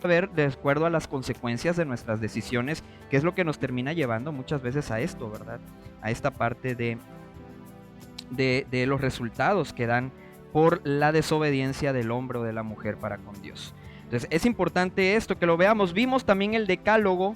ver de acuerdo a las consecuencias de nuestras decisiones, que es lo que nos termina llevando muchas veces a esto, ¿verdad? A esta parte de los resultados que dan por la desobediencia del hombre o de la mujer para con Dios. Entonces es importante esto, que lo veamos. Vimos también el decálogo,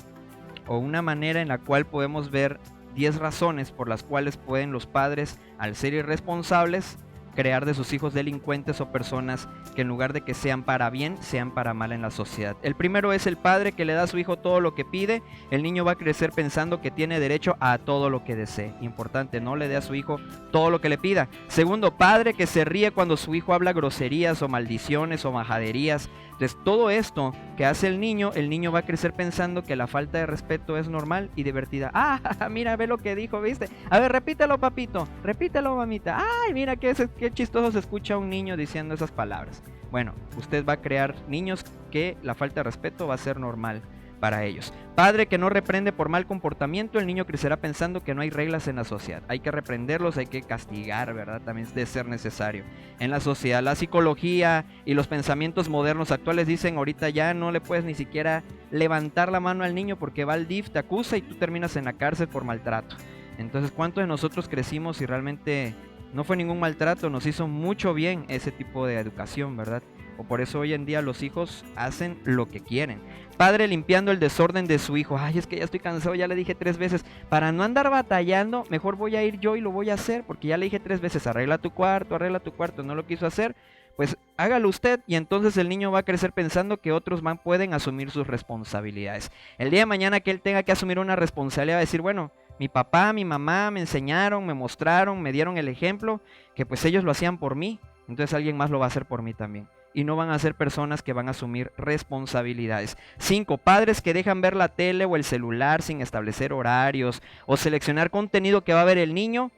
o una manera en la cual podemos ver 10 razones por las cuales pueden los padres, al ser irresponsables, crear de sus hijos delincuentes o personas que en lugar de que sean para bien, sean para mal en la sociedad. El primero es el padre que le da a su hijo todo lo que pide. El niño va a crecer pensando que tiene derecho a todo lo que desee. Importante, no le dé a su hijo todo lo que le pida. Segundo, padre que se ríe cuando su hijo habla groserías o maldiciones o majaderías. Entonces todo esto que hace el niño va a crecer pensando que la falta de respeto es normal y divertida. Ah, mira, ve lo que dijo, ¿viste? A ver, repítelo, papito, repítelo, mamita. Ay, mira qué chistoso se escucha un niño diciendo esas palabras. Bueno, usted va a crear niños que la falta de respeto va a ser normal para ellos. Padre que no reprende por mal comportamiento, el niño crecerá pensando que no hay reglas en la sociedad. Hay que reprenderlos, hay que castigar, ¿verdad? También de ser necesario. En la sociedad, la psicología y los pensamientos modernos actuales dicen ahorita ya no le puedes ni siquiera levantar la mano al niño porque va al DIF, te acusa y tú terminas en la cárcel por maltrato. Entonces, ¿cuántos de nosotros crecimos y realmente no fue ningún maltrato? Nos hizo mucho bien ese tipo de educación, ¿verdad? O por eso hoy en día los hijos hacen lo que quieren. Padre limpiando el desorden de su hijo. Ay, es que ya estoy cansado, ya le dije 3 veces. Para no andar batallando, mejor voy a ir yo y lo voy a hacer, porque ya le dije 3 veces, arregla tu cuarto, no lo quiso hacer. Pues hágalo usted y entonces el niño va a crecer pensando que otros pueden asumir sus responsabilidades. El día de mañana que él tenga que asumir una responsabilidad, va a decir, bueno, mi papá, mi mamá me enseñaron, me mostraron, me dieron el ejemplo, que pues ellos lo hacían por mí, entonces alguien más lo va a hacer por mí también. Y no van a ser personas que van a asumir responsabilidades. 5. Padres que dejan ver la tele o el celular sin establecer horarios o seleccionar contenido que va a ver el niño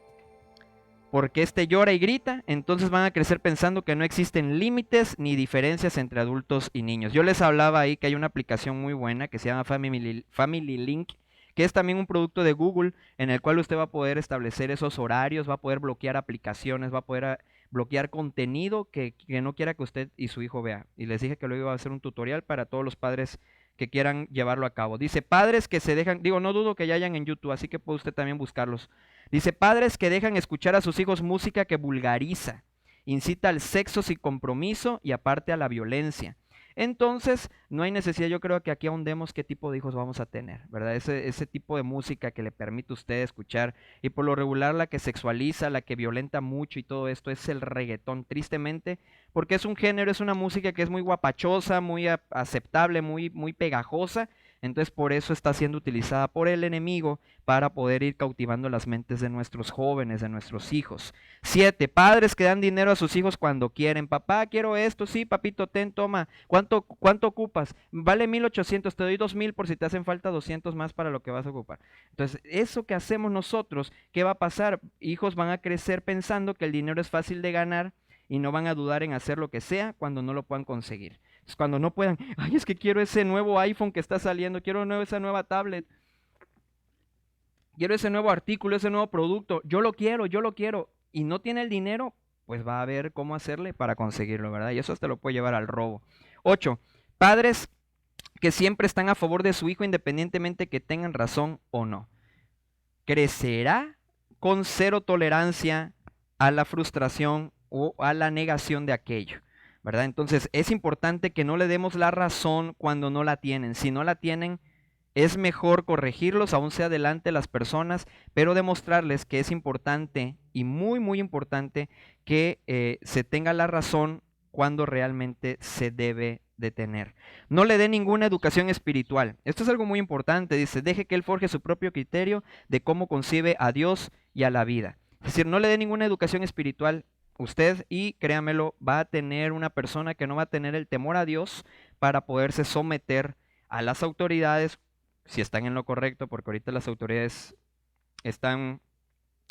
porque este llora y grita, entonces van a crecer pensando que no existen límites ni diferencias entre adultos y niños. Yo les hablaba ahí que hay una aplicación muy buena que se llama Family Link, que es también un producto de Google en el cual usted va a poder establecer esos horarios, va a poder bloquear aplicaciones, va a poder bloquear contenido que no quiera que usted y su hijo vea. Y les dije que luego iba a hacer un tutorial para todos los padres que quieran llevarlo a cabo. Dice, padres que se dejan, digo, no dudo que ya hayan en YouTube, así que puede usted también buscarlos. Dice, padres que dejan escuchar a sus hijos música que vulgariza, incita al sexo sin compromiso y aparte a la violencia. Entonces, no hay necesidad, yo creo que aquí ahondemos qué tipo de hijos vamos a tener, ¿verdad? Ese tipo de música que le permite a usted escuchar, y por lo regular la que sexualiza, la que violenta mucho y todo esto es el reggaetón, tristemente, porque es un género, es una música que es muy guapachosa, muy aceptable, muy pegajosa. Entonces por eso está siendo utilizada por el enemigo para poder ir cautivando las mentes de nuestros jóvenes, de nuestros hijos. 7. Padres que dan dinero a sus hijos cuando quieren. Papá, quiero esto, sí, papito, ten, toma. ¿Cuánto ocupas? Vale 1,800, te doy 2,000 por si te hacen falta 200 más para lo que vas a ocupar. Entonces, eso que hacemos nosotros, ¿qué va a pasar? Hijos van a crecer pensando que el dinero es fácil de ganar y no van a dudar en hacer lo que sea cuando no lo puedan conseguir. Entonces, cuando no puedan, ay, es que quiero ese nuevo iPhone que está saliendo, quiero esa nueva tablet, quiero ese nuevo artículo, ese nuevo producto, yo lo quiero, y no tiene el dinero, pues va a ver cómo hacerle para conseguirlo, ¿verdad? Y eso hasta lo puede llevar al robo. 8. Padres que siempre están a favor de su hijo independientemente que tengan razón o no. Crecerá con cero tolerancia a la frustración o a la negación de aquello, ¿verdad? Entonces es importante que no le demos la razón cuando no la tienen. Si no la tienen, es mejor corregirlos, aún sea delante de las personas, pero demostrarles que es importante y muy importante que se tenga la razón cuando realmente se debe de tener. No le dé ninguna educación espiritual. Esto es algo muy importante. Dice, deje que él forje su propio criterio de cómo concibe a Dios y a la vida. Es decir, no le dé ninguna educación espiritual usted y créamelo, va a tener una persona que no va a tener el temor a Dios para poderse someter a las autoridades si están en lo correcto, porque ahorita las autoridades están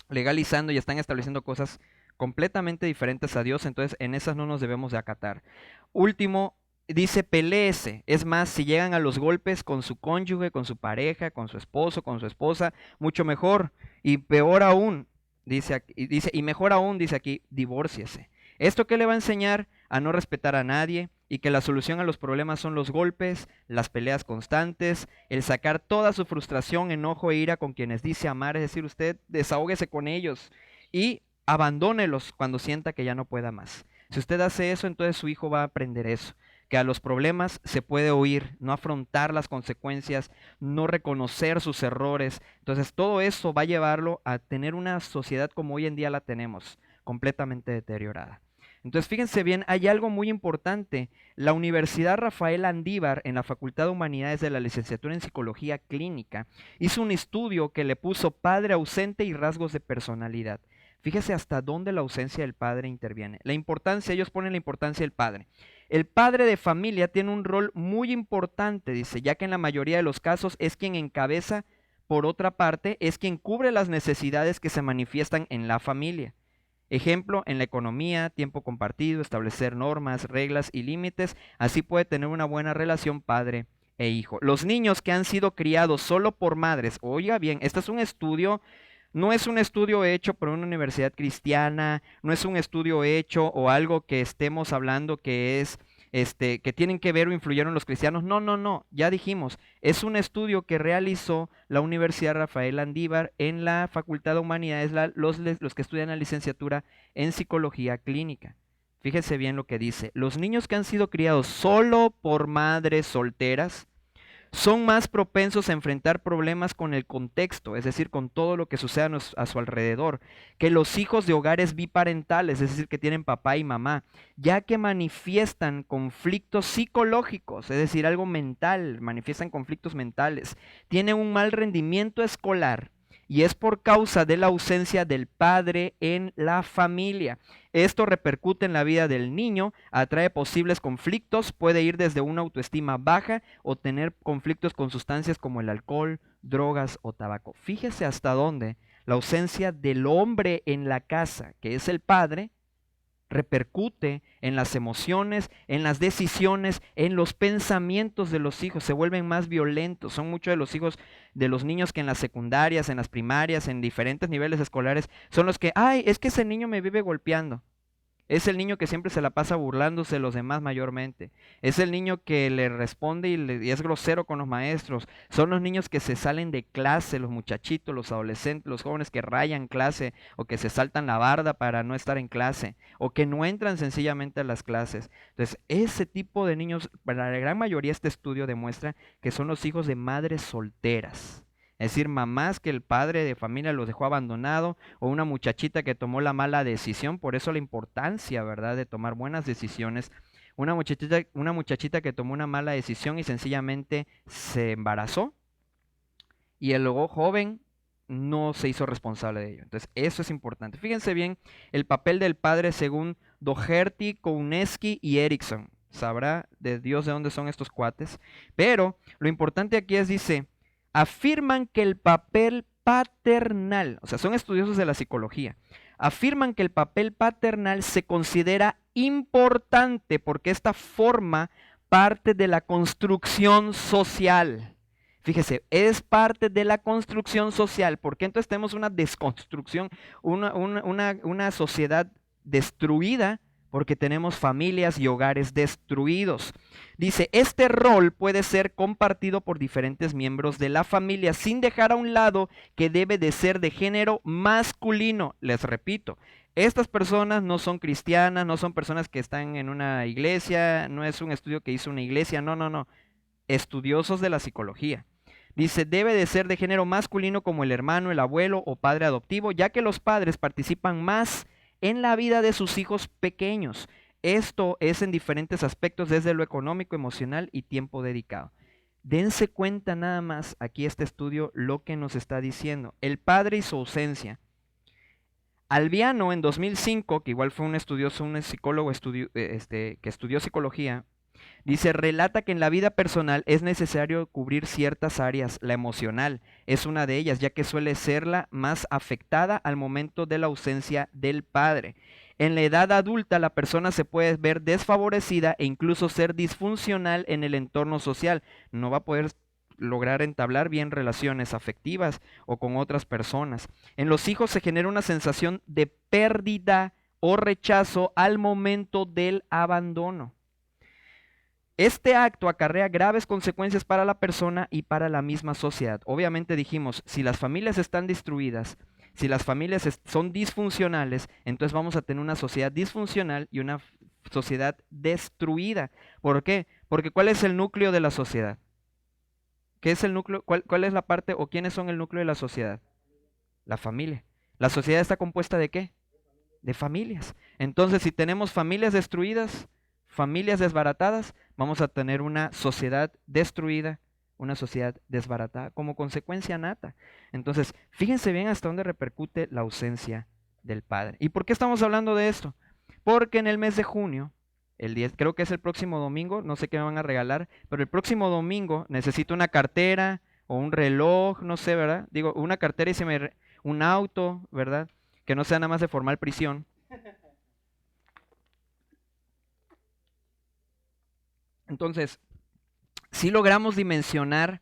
legalizando y están estableciendo cosas completamente diferentes a Dios, entonces en esas no nos debemos de acatar. Último, dice peléese, es más, si llegan a los golpes con su cónyuge, con su pareja, con su esposo, con su esposa, mucho mejor, y peor aún, y mejor aún, dice aquí, divórciese. ¿Esto qué le va a enseñar? A no respetar a nadie, y que la solución a los problemas son los golpes, las peleas constantes, el sacar toda su frustración, enojo e ira con quienes dice amar, es decir, usted desahóguese con ellos y abandónelos cuando sienta que ya no pueda más. Si usted hace eso, entonces su hijo va a aprender eso, que a los problemas se puede huir, no afrontar las consecuencias, no reconocer sus errores. Entonces todo eso va a llevarlo a tener una sociedad como hoy en día la tenemos, completamente deteriorada. Entonces fíjense bien, hay algo muy importante. La Universidad Rafael Andívar, en la Facultad de Humanidades de la Licenciatura en Psicología Clínica, hizo un estudio que le puso padre ausente y rasgos de personalidad. Fíjese hasta dónde la ausencia del padre interviene. La importancia, ellos ponen la importancia del padre. El padre de familia tiene un rol muy importante, dice, ya que en la mayoría de los casos es quien encabeza, por otra parte, es quien cubre las necesidades que se manifiestan en la familia. Ejemplo, en la economía, tiempo compartido, establecer normas, reglas y límites, así puede tener una buena relación padre e hijo. Los niños que han sido criados solo por madres, oiga bien, este es un estudio, no es un estudio hecho por una universidad cristiana, no es un estudio hecho o algo que estemos hablando que es que tienen que ver o influyeron los cristianos. No, no, no, ya dijimos, es un estudio que realizó la Universidad Rafael Andívar en la Facultad de Humanidades, los que estudian la licenciatura en Psicología Clínica. Fíjese bien lo que dice, los niños que han sido criados solo por madres solteras, son más propensos a enfrentar problemas con el contexto, es decir, con todo lo que sucede a su alrededor, que los hijos de hogares biparentales, es decir, que tienen papá y mamá, ya que manifiestan conflictos psicológicos, es decir, algo mental, manifiestan conflictos mentales, tienen un mal rendimiento escolar. Y es por causa de la ausencia del padre en la familia. Esto repercute en la vida del niño, atrae posibles conflictos, puede ir desde una autoestima baja o tener conflictos con sustancias como el alcohol, drogas o tabaco. Fíjese hasta dónde la ausencia del hombre en la casa, que es el padre, repercute en las emociones, en las decisiones, en los pensamientos de los hijos, se vuelven más violentos. Son muchos de los hijos de los niños que en las secundarias, en las primarias, en diferentes niveles escolares, son los que, ay, es que ese niño me vive golpeando. Es el niño que siempre se la pasa burlándose de los demás mayormente. Es el niño que le responde y es grosero con los maestros. Son los niños que se salen de clase, los muchachitos, los adolescentes, los jóvenes que rayan clase o que se saltan la barda para no estar en clase o que no entran sencillamente a las clases. Entonces, ese tipo de niños, para la gran mayoría este estudio demuestra que son los hijos de madres solteras. Es decir, mamás que el padre de familia los dejó abandonado o una muchachita que tomó la mala decisión, por eso la importancia, ¿verdad?, de tomar buenas decisiones. Una muchachita que tomó una mala decisión y sencillamente se embarazó y el luego joven no se hizo responsable de ello. Entonces, eso es importante. Fíjense bien el papel del padre según Doherty, Kouneski y Erickson. Sabrá de Dios de dónde son estos cuates. Pero lo importante aquí es, dice, afirman que el papel paternal, o sea, son estudiosos de la psicología, afirman que el papel paternal se considera importante porque esta forma parte de la construcción social. Fíjese, es parte de la construcción social, porque entonces tenemos una desconstrucción, una sociedad destruida, porque tenemos familias y hogares destruidos. Dice, este rol puede ser compartido por diferentes miembros de la familia sin dejar a un lado que debe de ser de género masculino. Les repito, estas personas no son cristianas, no son personas que están en una iglesia, no es un estudio que hizo una iglesia, no, no, no. Estudiosos de la psicología. Dice, debe de ser de género masculino como el hermano, el abuelo o padre adoptivo, ya que los padres participan más en la vida de sus hijos pequeños. Esto es en diferentes aspectos, desde lo económico, emocional y tiempo dedicado. Dense cuenta nada más aquí este estudio lo que nos está diciendo. El padre y su ausencia. Albiano en 2005, que igual fue un estudioso, un psicólogo que estudió psicología, dice, relata que en la vida personal es necesario cubrir ciertas áreas. La emocional es una de ellas, ya que suele ser la más afectada al momento de la ausencia del padre. En la edad adulta, la persona se puede ver desfavorecida e incluso ser disfuncional en el entorno social. No va a poder lograr entablar bien relaciones afectivas o con otras personas. En los hijos se genera una sensación de pérdida o rechazo al momento del abandono. Este acto acarrea graves consecuencias para la persona y para la misma sociedad. Obviamente dijimos, si las familias están destruidas, si las familias son disfuncionales, entonces vamos a tener una sociedad disfuncional y una sociedad destruida. ¿Por qué? Porque ¿cuál es el núcleo de la sociedad? ¿Qué es el núcleo? ¿Cuál es la parte o quiénes son el núcleo de la sociedad? La familia. ¿La sociedad está compuesta de qué? De familias. Entonces, si tenemos familias destruidas, familias desbaratadas, vamos a tener una sociedad destruida, una sociedad desbaratada, como consecuencia nata. Entonces, fíjense bien hasta dónde repercute la ausencia del padre. ¿Y por qué estamos hablando de esto? Porque en el mes de junio, el 10, creo que es el próximo domingo, no sé qué me van a regalar, pero el próximo domingo necesito una cartera o un reloj, no sé, ¿verdad? Digo, una cartera y un auto, ¿verdad? Que no sea nada más de formal prisión. Entonces, si logramos dimensionar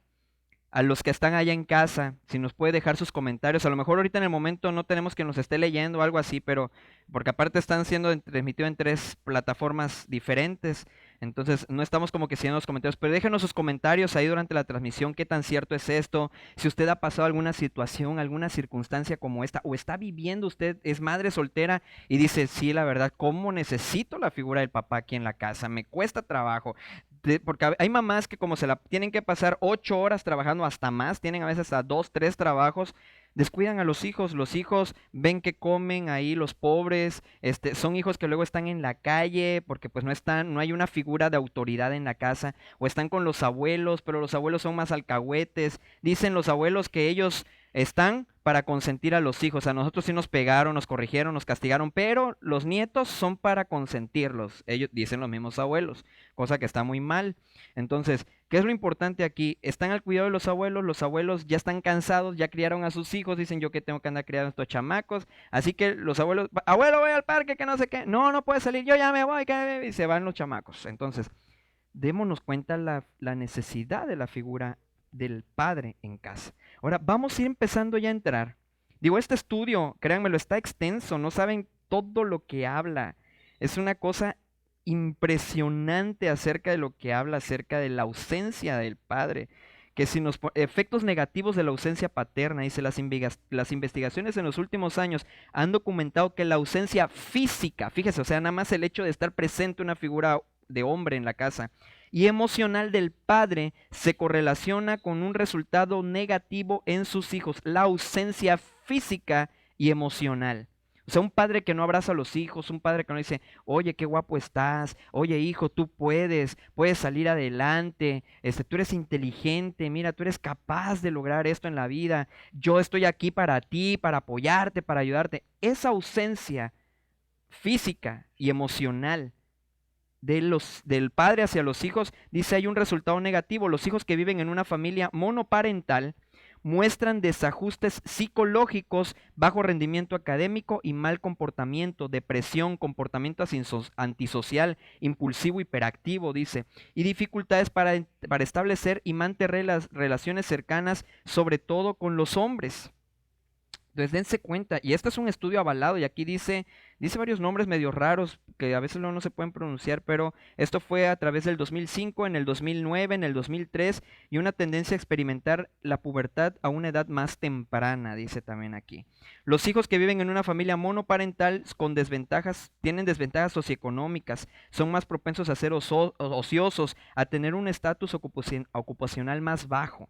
a los que están allá en casa, si nos puede dejar sus comentarios, a lo mejor ahorita en el momento no tenemos que nos esté leyendo o algo así, pero porque aparte están siendo transmitidos en 3 plataformas diferentes, entonces no estamos como que siguiendo los comentarios, pero déjenos sus comentarios ahí durante la transmisión, qué tan cierto es esto, si usted ha pasado alguna situación, alguna circunstancia como esta, o está viviendo usted, es madre soltera y dice, sí, la verdad, ¿cómo necesito la figura del papá aquí en la casa? Me cuesta trabajo, porque hay mamás que como se la tienen que pasar 8 horas trabajando hasta más, tienen a veces hasta 2, 3 trabajos, descuidan a los hijos ven que comen ahí los pobres, son hijos que luego están en la calle porque pues no hay una figura de autoridad en la casa, o están con los abuelos, pero los abuelos son más alcahuetes, dicen los abuelos que ellos están para consentir a los hijos. A nosotros sí nos pegaron, nos corrigieron, nos castigaron, pero los nietos son para consentirlos. Ellos dicen los mismos abuelos, cosa que está muy mal. Entonces, ¿qué es lo importante aquí? Están al cuidado de los abuelos ya están cansados, ya criaron a sus hijos, dicen yo que tengo que andar criando a estos chamacos, así que los abuelos, abuelo, voy al parque, que no sé qué, no, no puede salir, yo ya me voy, y se van los chamacos. Entonces, démonos cuenta la necesidad de la figura del padre en casa. Ahora, vamos a ir empezando ya a entrar. Digo, este estudio, créanmelo, está extenso, no saben todo lo que habla. Es una cosa impresionante acerca de lo que habla, acerca de la ausencia del padre. Que si nos efectos negativos de la ausencia paterna, dice, las investigaciones en los últimos años han documentado que la ausencia física, fíjese, o sea, nada más el hecho de estar presente una figura de hombre en la casa, y emocional del padre se correlaciona con un resultado negativo en sus hijos, la ausencia física y emocional. O sea, un padre que no abraza a los hijos, un padre que no dice, oye, qué guapo estás, oye, hijo, tú puedes salir adelante, tú eres inteligente, mira, tú eres capaz de lograr esto en la vida, yo estoy aquí para ti, para apoyarte, para ayudarte. Esa ausencia física y emocional del padre hacia los hijos, dice, hay un resultado negativo. Los hijos que viven en una familia monoparental muestran desajustes psicológicos, bajo rendimiento académico y mal comportamiento, depresión, comportamiento antisocial, impulsivo, hiperactivo, dice, y dificultades para establecer y mantener las relaciones cercanas, sobre todo con los hombres. Entonces dense cuenta, y este es un estudio avalado, y aquí dice varios nombres medio raros que a veces no se pueden pronunciar, pero esto fue a través del 2005, en el 2009, en el 2003, y una tendencia a experimentar la pubertad a una edad más temprana, dice también aquí. Los hijos que viven en una familia monoparental con desventajas, tienen desventajas socioeconómicas, son más propensos a ser ociosos, a tener un estatus ocupacional más bajo.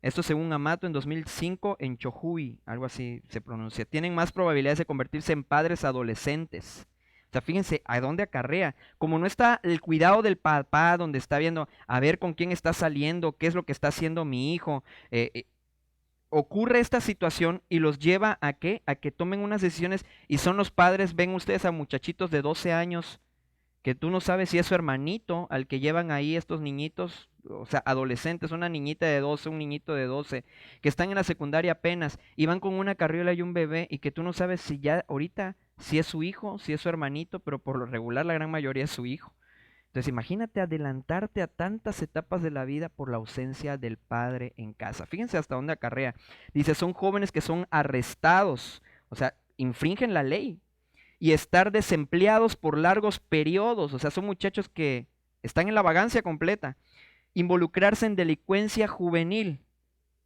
Esto según Amato en 2005 en Chohui, algo así se pronuncia. Tienen más probabilidades de convertirse en padres adolescentes. O sea, fíjense a dónde acarrea. Como no está el cuidado del papá, donde está viendo a ver con quién está saliendo, qué es lo que está haciendo mi hijo, ocurre esta situación y los lleva a qué? A que tomen unas decisiones, y son los padres, ven ustedes a muchachitos de 12 años que tú no sabes si es su hermanito al que llevan ahí estos niñitos, o sea, adolescentes, una niñita de 12, un niñito de 12, que están en la secundaria apenas y van con una carriola y un bebé, y que tú no sabes si ya ahorita, si es su hijo, si es su hermanito, pero por lo regular la gran mayoría es su hijo. Entonces imagínate adelantarte a tantas etapas de la vida por la ausencia del padre en casa. Fíjense hasta dónde acarrea. Dice, son jóvenes que son arrestados, o sea, infringen la ley, y estar desempleados por largos periodos. O sea, son muchachos que están en la vagancia completa. Involucrarse en delincuencia juvenil.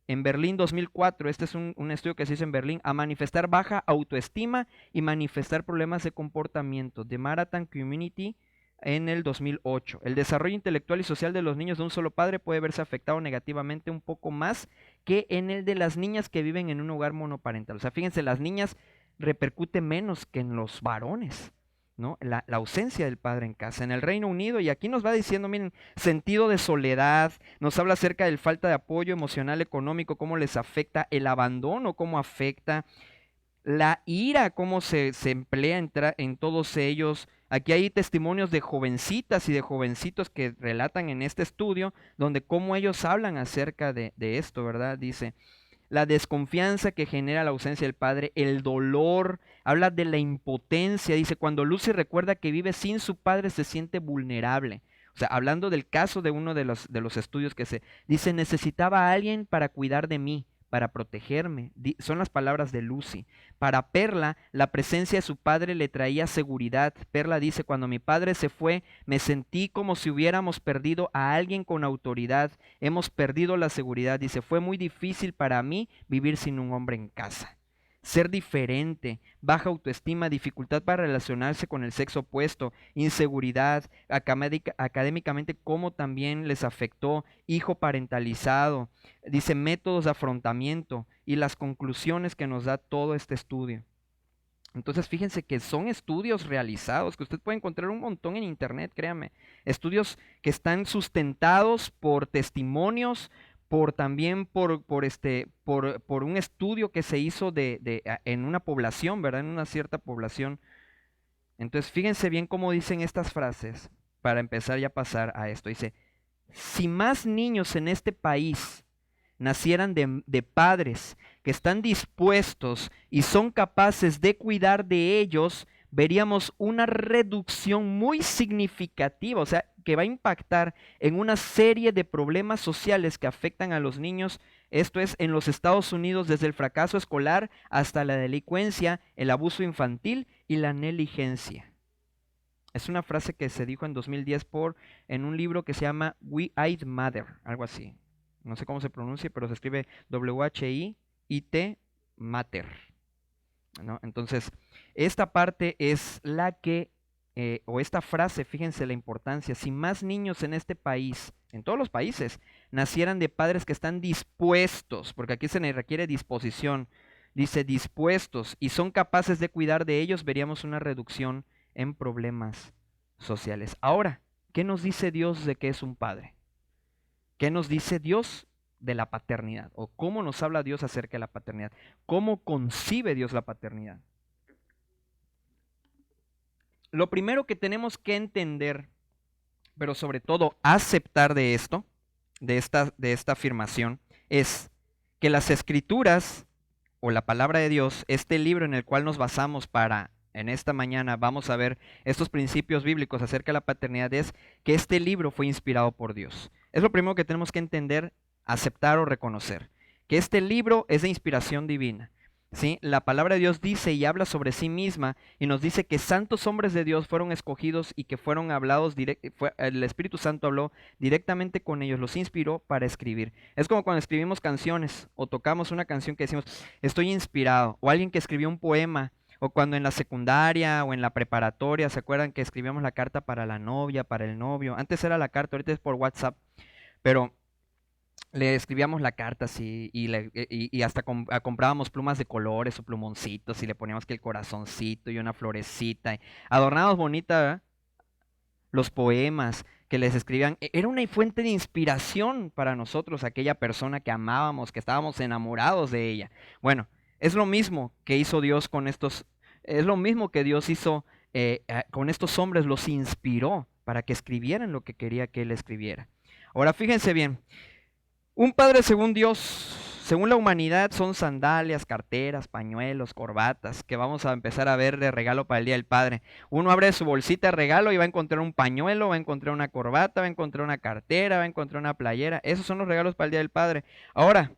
En Berlín 2004, este es un estudio que se hizo en Berlín, a manifestar baja autoestima y manifestar problemas de comportamiento. The Marathon Community en el 2008. El desarrollo intelectual y social de los niños de un solo padre puede verse afectado negativamente un poco más que en el de las niñas que viven en un hogar monoparental. O sea, fíjense, las niñas repercute menos que en los varones, ¿no? La ausencia del padre en casa. En el Reino Unido, y aquí nos va diciendo, miren, sentido de soledad, nos habla acerca de falta de apoyo emocional, económico, cómo les afecta, el abandono, cómo afecta, la ira, cómo se emplea en todos ellos. Aquí hay testimonios de jovencitas y de jovencitos que relatan en este estudio, donde cómo ellos hablan acerca de esto, ¿verdad? Dice, la desconfianza que genera la ausencia del padre, el dolor, habla de la impotencia, dice, cuando Lucy recuerda que vive sin su padre se siente vulnerable. O sea, hablando del caso de uno de los estudios que se dice, necesitaba a alguien para cuidar de mí, para protegerme. Son las palabras de Lucy. Para Perla, la presencia de su padre le traía seguridad. Perla dice, cuando mi padre se fue, me sentí como si hubiéramos perdido a alguien con autoridad. Hemos perdido la seguridad. Dice, fue muy difícil para mí vivir sin un hombre en casa. Ser diferente, baja autoestima, dificultad para relacionarse con el sexo opuesto, inseguridad, académicamente cómo también les afectó, hijo parentalizado, dice métodos de afrontamiento y las conclusiones que nos da todo este estudio. Entonces fíjense que son estudios realizados, que usted puede encontrar un montón en internet, créame, estudios que están sustentados por testimonios, también por un estudio que se hizo en una población, ¿verdad? En una cierta población. Entonces, fíjense bien cómo dicen estas frases para empezar ya a pasar a esto. Dice, si más niños en este país nacieran de padres que están dispuestos y son capaces de cuidar de ellos, veríamos una reducción muy significativa, o sea, que va a impactar en una serie de problemas sociales que afectan a los niños. Esto es en los Estados Unidos, desde el fracaso escolar hasta la delincuencia, el abuso infantil y la negligencia. Es una frase que se dijo en 2010 en un libro que se llama We It Matter, algo así. No sé cómo se pronuncia, pero se escribe W-H-I-T Matter, ¿no? Entonces, esta parte es la que, o esta frase, fíjense la importancia, si más niños en este país, en todos los países, nacieran de padres que están dispuestos, porque aquí se les requiere disposición, dice dispuestos, y son capaces de cuidar de ellos, veríamos una reducción en problemas sociales. Ahora, ¿qué nos dice Dios de que es un padre? ¿Qué nos dice Dios de la paternidad? ¿O cómo nos habla Dios acerca de la paternidad? ¿Cómo concibe Dios la paternidad? Lo primero que tenemos que entender, pero sobre todo aceptar de esto, de esta afirmación, es que las Escrituras o la palabra de Dios, este libro en el cual nos basamos en esta mañana vamos a ver estos principios bíblicos acerca de la paternidad, es que este libro fue inspirado por Dios. Es lo primero que tenemos que entender, aceptar o reconocer, que este libro es de inspiración divina. ¿Sí? La palabra de Dios dice y habla sobre sí misma y nos dice que santos hombres de Dios fueron escogidos y que fueron hablados, el Espíritu Santo habló directamente con ellos, los inspiró para escribir. Es como cuando escribimos canciones o tocamos una canción que decimos, estoy inspirado, o alguien que escribió un poema, o cuando en la secundaria o en la preparatoria, ¿se acuerdan que escribíamos la carta para la novia, para el novio? Antes era la carta, ahorita es por WhatsApp, pero le escribíamos la carta así y hasta comprábamos plumas de colores o plumoncitos y le poníamos que el corazoncito y una florecita. Adornábamos bonita, ¿verdad? Los poemas que les escribían. Era una fuente de inspiración para nosotros, aquella persona que amábamos, que estábamos enamorados de ella. Bueno, es lo mismo que hizo Dios con estos, es lo mismo que Dios hizo con estos hombres, los inspiró para que escribieran lo que quería que Él escribiera. Ahora fíjense bien. Un padre según Dios, según la humanidad, son sandalias, carteras, pañuelos, corbatas, que vamos a empezar a ver de regalo para el Día del Padre. Uno abre su bolsita de regalo y va a encontrar un pañuelo, va a encontrar una corbata, va a encontrar una cartera, va a encontrar una playera. Esos son los regalos para el Día del Padre. Ahora,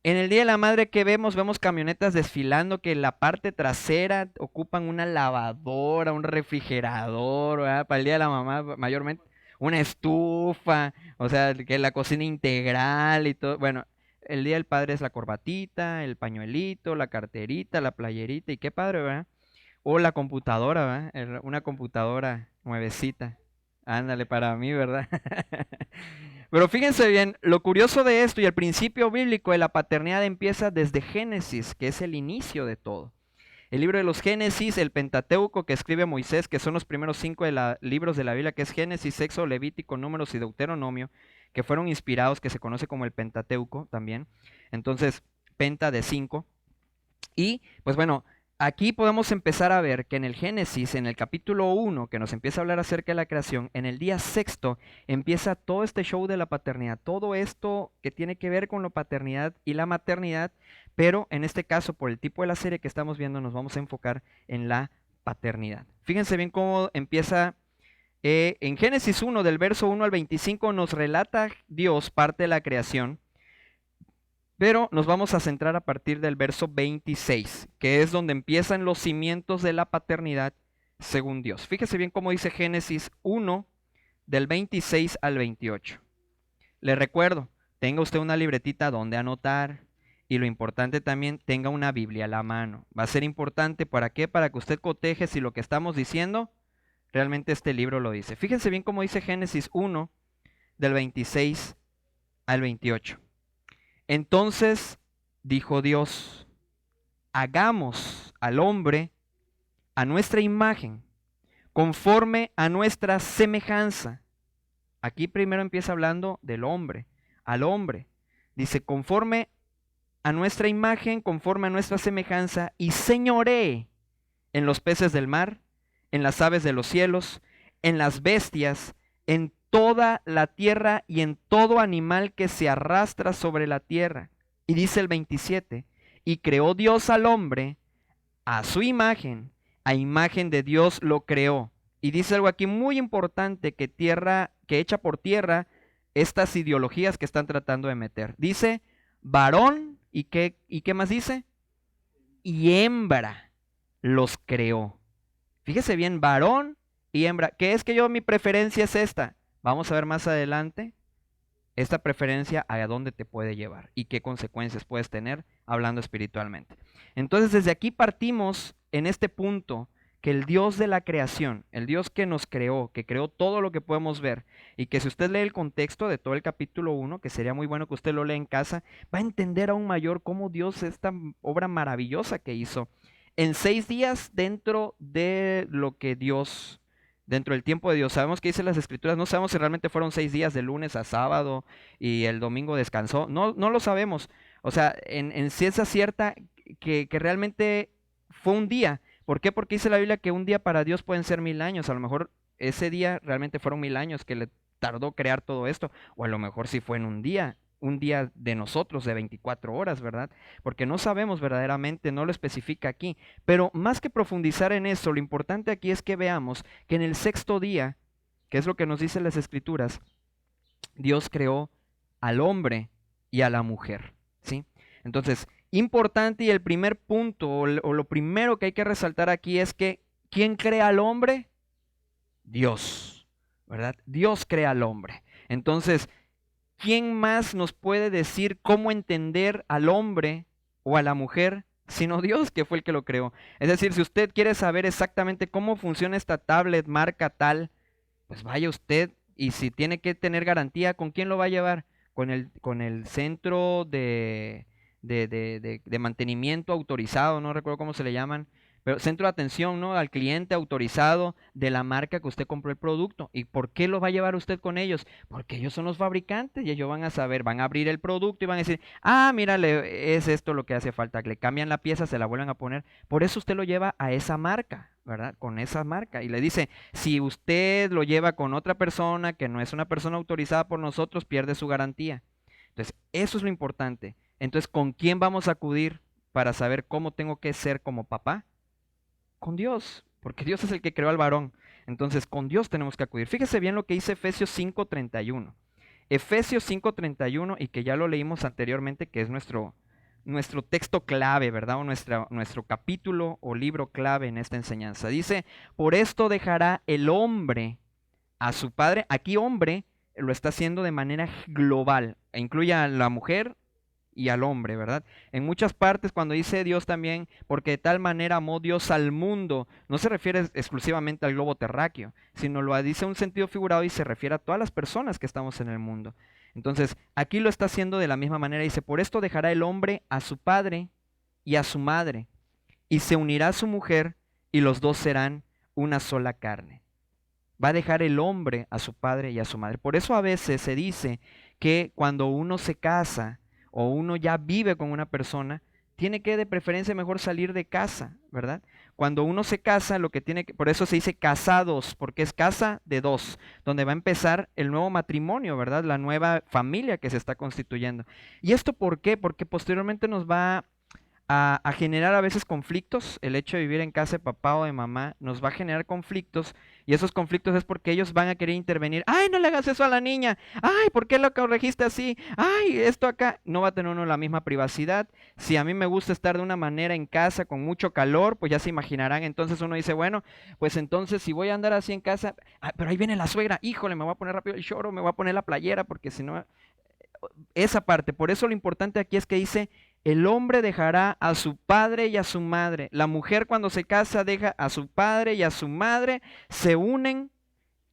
En el Día de la Madre, ¿qué vemos? Vemos camionetas desfilando que en la parte trasera ocupan una lavadora, un refrigerador, ¿verdad? Para el Día de la Mamá mayormente, una estufa, o sea, que la cocina integral y todo. Bueno, el Día del Padre es la corbatita, el pañuelito, la carterita, la playerita y qué padre, ¿verdad? O la computadora, ¿verdad? Una computadora nuevecita. Ándale, para mí, ¿verdad? Pero fíjense bien, lo curioso de esto y el principio bíblico de la paternidad empieza desde Génesis, que es el inicio de todo. El libro de los Génesis, el Pentateuco que escribe Moisés, que son los primeros 5 libros de la Biblia, que es Génesis, Éxodo, Levítico, Números y Deuteronomio, que fueron inspirados, que se conoce como el Pentateuco también. Entonces, Penta de 5. Y pues bueno, aquí podemos empezar a ver que en el Génesis, en el capítulo 1, que nos empieza a hablar acerca de la creación, en el día sexto empieza todo este show de la paternidad, todo esto que tiene que ver con la paternidad y la maternidad, pero en este caso, por el tipo de la serie que estamos viendo, nos vamos a enfocar en la paternidad. Fíjense bien cómo empieza. En Génesis 1, del verso 1 al 25, nos relata Dios parte de la creación. Pero nos vamos a centrar a partir del verso 26, que es donde empiezan los cimientos de la paternidad según Dios. Fíjese bien cómo dice Génesis 1, del 26 al 28. Le recuerdo, tenga usted una libretita donde anotar y lo importante también, tenga una Biblia a la mano. Va a ser importante, ¿para qué? Para que usted coteje si lo que estamos diciendo realmente este libro lo dice. Fíjense bien cómo dice Génesis 1, del 26 al 28. Entonces dijo Dios, hagamos al hombre a nuestra imagen, conforme a nuestra semejanza. Aquí primero empieza hablando del hombre, al hombre. Dice, conforme a nuestra imagen, conforme a nuestra semejanza, y señoree en los peces del mar, en las aves de los cielos, en las bestias, en toda la tierra y en todo animal que se arrastra sobre la tierra. Y dice el 27, y creó Dios al hombre a su imagen, a imagen de Dios lo creó. Y dice algo aquí muy importante que echa por tierra estas ideologías que están tratando de meter. Dice varón, ¿y qué más dice? Y hembra los creó. Fíjese bien, varón y hembra. ¿Qué es que mi preferencia es esta? Vamos a ver más adelante esta preferencia a dónde te puede llevar y qué consecuencias puedes tener hablando espiritualmente. Entonces, desde aquí partimos en este punto que el Dios de la creación, el Dios que nos creó, que creó todo lo que podemos ver, y que si usted lee el contexto de todo el capítulo 1, que sería muy bueno que usted lo lea en casa, va a entender aún mayor cómo Dios, esta obra maravillosa que hizo, en 6 días dentro de lo que Dios, dentro del tiempo de Dios. Sabemos que dice las escrituras, no sabemos si realmente fueron 6 días de lunes a sábado y el domingo descansó, no lo sabemos. O sea, en ciencia cierta que realmente fue un día. ¿Por qué? Porque dice la Biblia que un día para Dios pueden ser 1000 años. A lo mejor ese día realmente fueron 1000 años que le tardó crear todo esto. O a lo mejor sí fue en un día de nosotros de 24 horas, ¿verdad? Porque no sabemos verdaderamente, no lo especifica aquí. Pero más que profundizar en eso, lo importante aquí es que veamos que en el sexto día, que es lo que nos dicen las escrituras, Dios creó al hombre y a la mujer, ¿sí? Entonces, importante y el primer punto o lo primero que hay que resaltar aquí es que ¿quién crea al hombre? Dios, ¿verdad? Dios crea al hombre. Entonces, ¿quién más nos puede decir cómo entender al hombre o a la mujer sino Dios, que fue el que lo creó? Es decir, si usted quiere saber exactamente cómo funciona esta tablet marca tal, pues vaya usted, y si tiene que tener garantía, ¿con quién lo va a llevar? Con el centro de mantenimiento autorizado, no recuerdo cómo se le llaman, pero centro de atención, ¿no? Al cliente autorizado de la marca que usted compró el producto. ¿Y por qué lo va a llevar usted con ellos? Porque ellos son los fabricantes y ellos van a saber, van a abrir el producto y van a decir, ah, mírale, es esto lo que hace falta, que le cambian la pieza, se la vuelven a poner. Por eso usted lo lleva a esa marca, ¿verdad? Con esa marca. Y le dice, si usted lo lleva con otra persona que no es una persona autorizada por nosotros, pierde su garantía. Entonces, eso es lo importante. Entonces, ¿con quién vamos a acudir para saber cómo tengo que ser como papá? Con Dios, porque Dios es el que creó al varón. Entonces, con Dios tenemos que acudir. Fíjese bien lo que dice Efesios 5:31. Efesios 5:31, y que ya lo leímos anteriormente, que es nuestro nuestro texto clave, ¿verdad? O nuestro capítulo o libro clave en esta enseñanza. Dice, por esto dejará el hombre a su padre. Aquí hombre lo está haciendo de manera global, e incluye a la mujer y al hombre, ¿verdad? En muchas partes cuando dice Dios también, porque de tal manera amó Dios al mundo, no se refiere exclusivamente al globo terráqueo, sino lo dice en un sentido figurado y se refiere a todas las personas que estamos en el mundo. Entonces, aquí lo está haciendo de la misma manera, dice, por esto dejará el hombre a su padre y a su madre, y se unirá a su mujer, y los dos serán una sola carne. Va a dejar el hombre a su padre y a su madre. Por eso a veces se dice que cuando uno se casa o uno ya vive con una persona, tiene que de preferencia mejor salir de casa, ¿verdad? Cuando uno se casa, lo que tiene que, por eso se dice casados, porque es casa de dos, donde va a empezar el nuevo matrimonio, ¿verdad? La nueva familia que se está constituyendo. ¿Y esto por qué? Porque posteriormente nos va a generar a veces conflictos. El hecho de vivir en casa de papá o de mamá nos va a generar conflictos, y esos conflictos es porque ellos van a querer intervenir. Ay, no le hagas eso a la niña. Ay, ¿por qué lo corregiste así? Ay, esto acá. No va a tener uno la misma privacidad. Si a mí me gusta estar de una manera en casa con mucho calor, pues ya se imaginarán. Entonces uno dice, bueno, pues entonces si voy a andar así en casa, pero ahí viene la suegra, híjole, me voy a poner rápido el choro, me voy a poner la playera, porque si no, esa parte. Por eso lo importante aquí es que dice, el hombre dejará a su padre y a su madre. La mujer cuando se casa deja a su padre y a su madre, se unen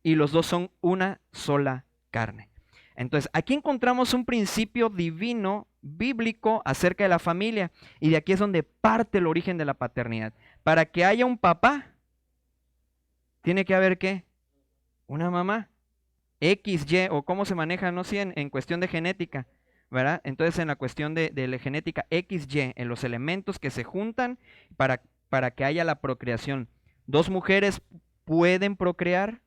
y los dos son una sola carne. Entonces, aquí encontramos un principio divino, bíblico, acerca de la familia. Y de aquí es donde parte el origen de la paternidad. Para que haya un papá, tiene que haber ¿qué? Una mamá. X, Y, o cómo se maneja, no sé, en cuestión de genética, ¿verdad? Entonces en la cuestión de la genética X, Y, en los elementos que se juntan para que haya la procreación. Dos mujeres pueden procrear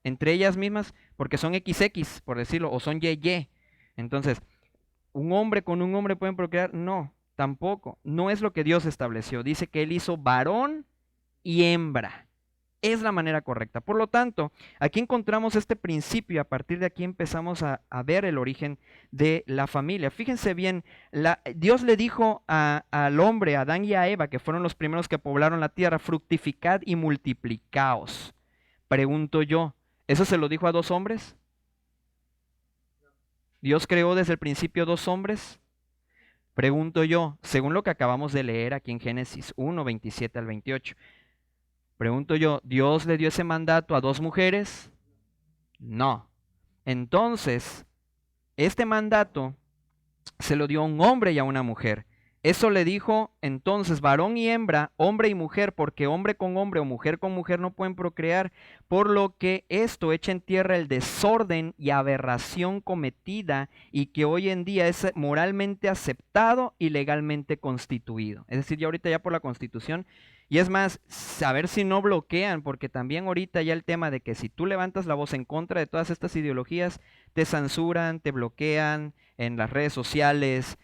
entre ellas mismas porque son XX, por decirlo, o son YY. Entonces, ¿un hombre con un hombre pueden procrear? No, tampoco. No es lo que Dios estableció. Dice que Él hizo varón y hembra. Es la manera correcta. Por lo tanto, aquí encontramos este principio y a partir de aquí empezamos a ver el origen de la familia. Fíjense bien, Dios le dijo al hombre, a Adán y a Eva, que fueron los primeros que poblaron la tierra, fructificad y multiplicaos. Pregunto yo, ¿eso se lo dijo a dos hombres? ¿Dios creó desde el principio dos hombres? Pregunto yo, según lo que acabamos de leer aquí en Génesis 1, 27 al 28. Pregunto yo, ¿Dios le dio ese mandato a dos mujeres? No. Entonces, este mandato se lo dio a un hombre y a una mujer. Eso le dijo entonces varón y hembra, hombre y mujer, porque hombre con hombre o mujer con mujer no pueden procrear, por lo que esto echa en tierra el desorden y aberración cometida y que hoy en día es moralmente aceptado y legalmente constituido. Es decir, ya ahorita ya por la Constitución. Y es más, saber si no bloquean, porque también ahorita ya el tema de que si tú levantas la voz en contra de todas estas ideologías, te censuran, te bloquean en las redes sociales,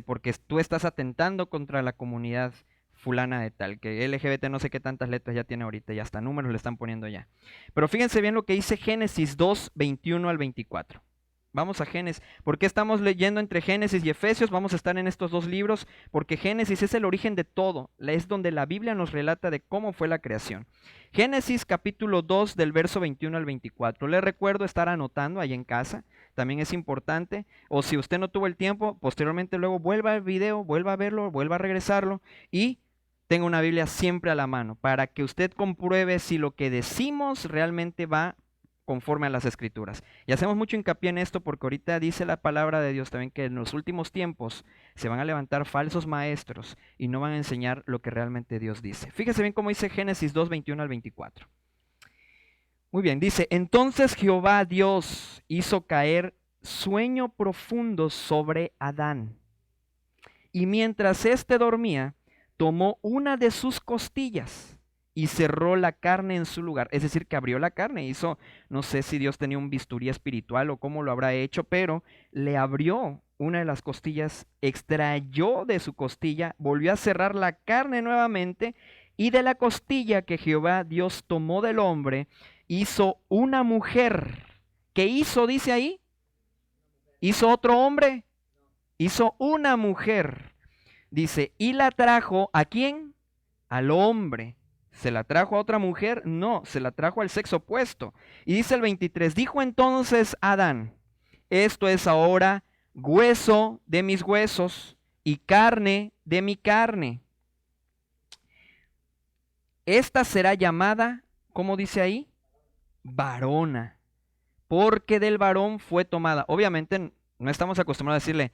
porque tú estás atentando contra la comunidad fulana de tal, que LGBT no sé qué tantas letras ya tiene ahorita, y hasta números le están poniendo ya. Pero fíjense bien lo que dice Génesis 2, 21 al 24. Vamos a Génesis. ¿Por qué estamos leyendo entre Génesis y Efesios? Vamos a estar en estos dos libros porque Génesis es el origen de todo. Es donde la Biblia nos relata de cómo fue la creación. Génesis capítulo 2 del verso 21 al 24. Les recuerdo estar anotando ahí en casa. También es importante. O si usted no tuvo el tiempo, posteriormente luego vuelva al video, vuelva a verlo, vuelva a regresarlo y tenga una Biblia siempre a la mano para que usted compruebe si lo que decimos realmente va conforme a las escrituras. Y hacemos mucho hincapié en esto porque ahorita dice la palabra de Dios también que en los últimos tiempos se van a levantar falsos maestros y no van a enseñar lo que realmente Dios dice. Fíjese bien cómo dice Génesis 2, 21 al 24. Muy bien, dice, entonces Jehová Dios hizo caer sueño profundo sobre Adán. Y mientras éste dormía, tomó una de sus costillas y cerró la carne en su lugar. Es decir, que abrió la carne, hizo, no sé si Dios tenía un bisturí espiritual o cómo lo habrá hecho, pero le abrió una de las costillas, extrayó de su costilla, volvió a cerrar la carne nuevamente y de la costilla que Jehová Dios tomó del hombre, hizo una mujer. ¿Qué hizo? Dice ahí. ¿Hizo otro hombre? Hizo una mujer Dice, y la trajo ¿a quién? Al hombre. ¿Se la trajo a otra mujer? No, se la trajo al sexo opuesto. Y dice el 23, dijo entonces Adán, esto es ahora hueso de mis huesos y carne de mi carne. Esta será llamada, ¿cómo dice ahí? Varona, porque del varón fue tomada. Obviamente no estamos acostumbrados a decirle,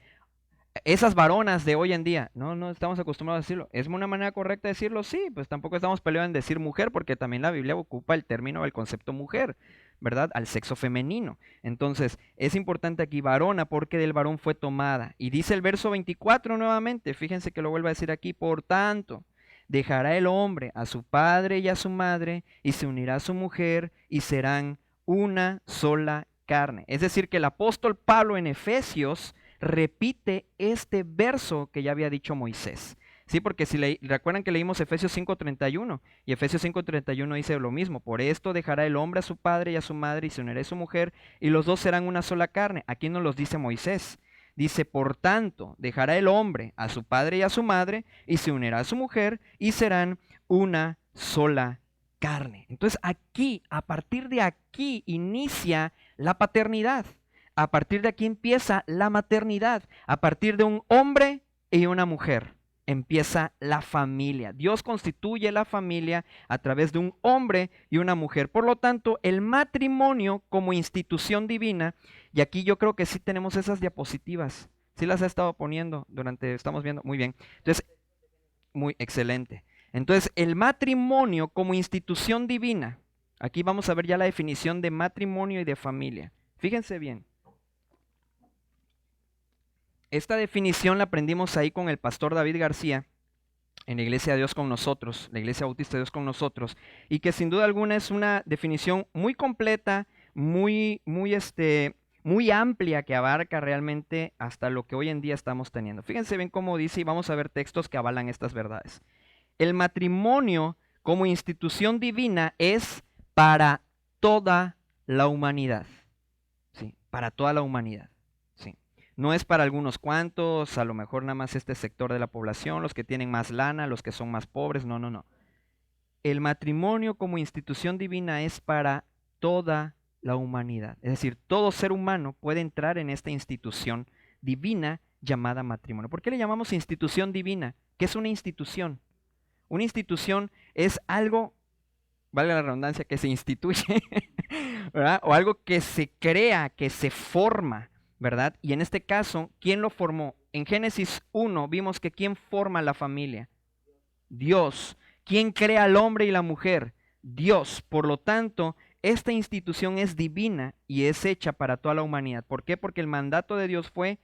esas varonas de hoy en día, no estamos acostumbrados a decirlo. ¿Es una manera correcta de decirlo? Sí, pues tampoco estamos peleando en decir mujer, porque también la Biblia ocupa el término, el concepto mujer, ¿verdad? Al sexo femenino. Entonces, es importante aquí varona, porque del varón fue tomada. Y dice el verso 24 nuevamente, fíjense que lo vuelve a decir aquí, por tanto, dejará el hombre a su padre y a su madre, y se unirá a su mujer, y serán una sola carne. Es decir, que el apóstol Pablo en Efesios repite este verso que ya había dicho Moisés. Sí, porque si recuerdan que leímos Efesios 5:31 y Efesios 5:31 dice lo mismo, por esto dejará el hombre a su padre y a su madre y se unirá a su mujer y los dos serán una sola carne. Aquí no los dice Moisés. Dice, por tanto, dejará el hombre a su padre y a su madre y se unirá a su mujer y serán una sola carne. Entonces aquí, a partir de aquí, inicia la paternidad. A partir de aquí empieza la maternidad. A partir de un hombre y una mujer empieza la familia. Dios constituye la familia a través de un hombre y una mujer. Por lo tanto, el matrimonio como institución divina, y aquí yo creo que sí tenemos esas diapositivas. Sí las he estado poniendo estamos viendo, muy bien. Entonces, muy excelente. Entonces, el matrimonio como institución divina, aquí vamos a ver ya la definición de matrimonio y de familia. Fíjense bien. Esta definición la aprendimos ahí con el pastor David García en la Iglesia de Dios con nosotros, la Iglesia Bautista de Dios con nosotros, y que sin duda alguna es una definición muy completa, muy amplia, que abarca realmente hasta lo que hoy en día estamos teniendo. Fíjense bien cómo dice, y vamos a ver textos que avalan estas verdades. El matrimonio como institución divina es para toda la humanidad. Sí, para toda la humanidad. Sí. No es para algunos cuantos, a lo mejor nada más este sector de la población, los que tienen más lana, los que son más pobres. No, no, no. El matrimonio como institución divina es para toda la humanidad. Es decir, todo ser humano puede entrar en esta institución divina llamada matrimonio. ¿Por qué le llamamos institución divina? ¿Qué es una institución? Una institución es algo, valga la redundancia, que se instituye, ¿verdad? O algo que se crea, que se forma, ¿verdad? Y en este caso, ¿quién lo formó? En Génesis 1 vimos que ¿quién forma la familia? Dios. ¿Quién crea al hombre y la mujer? Dios. Por lo tanto, esta institución es divina y es hecha para toda la humanidad. ¿Por qué? Porque el mandato de Dios fue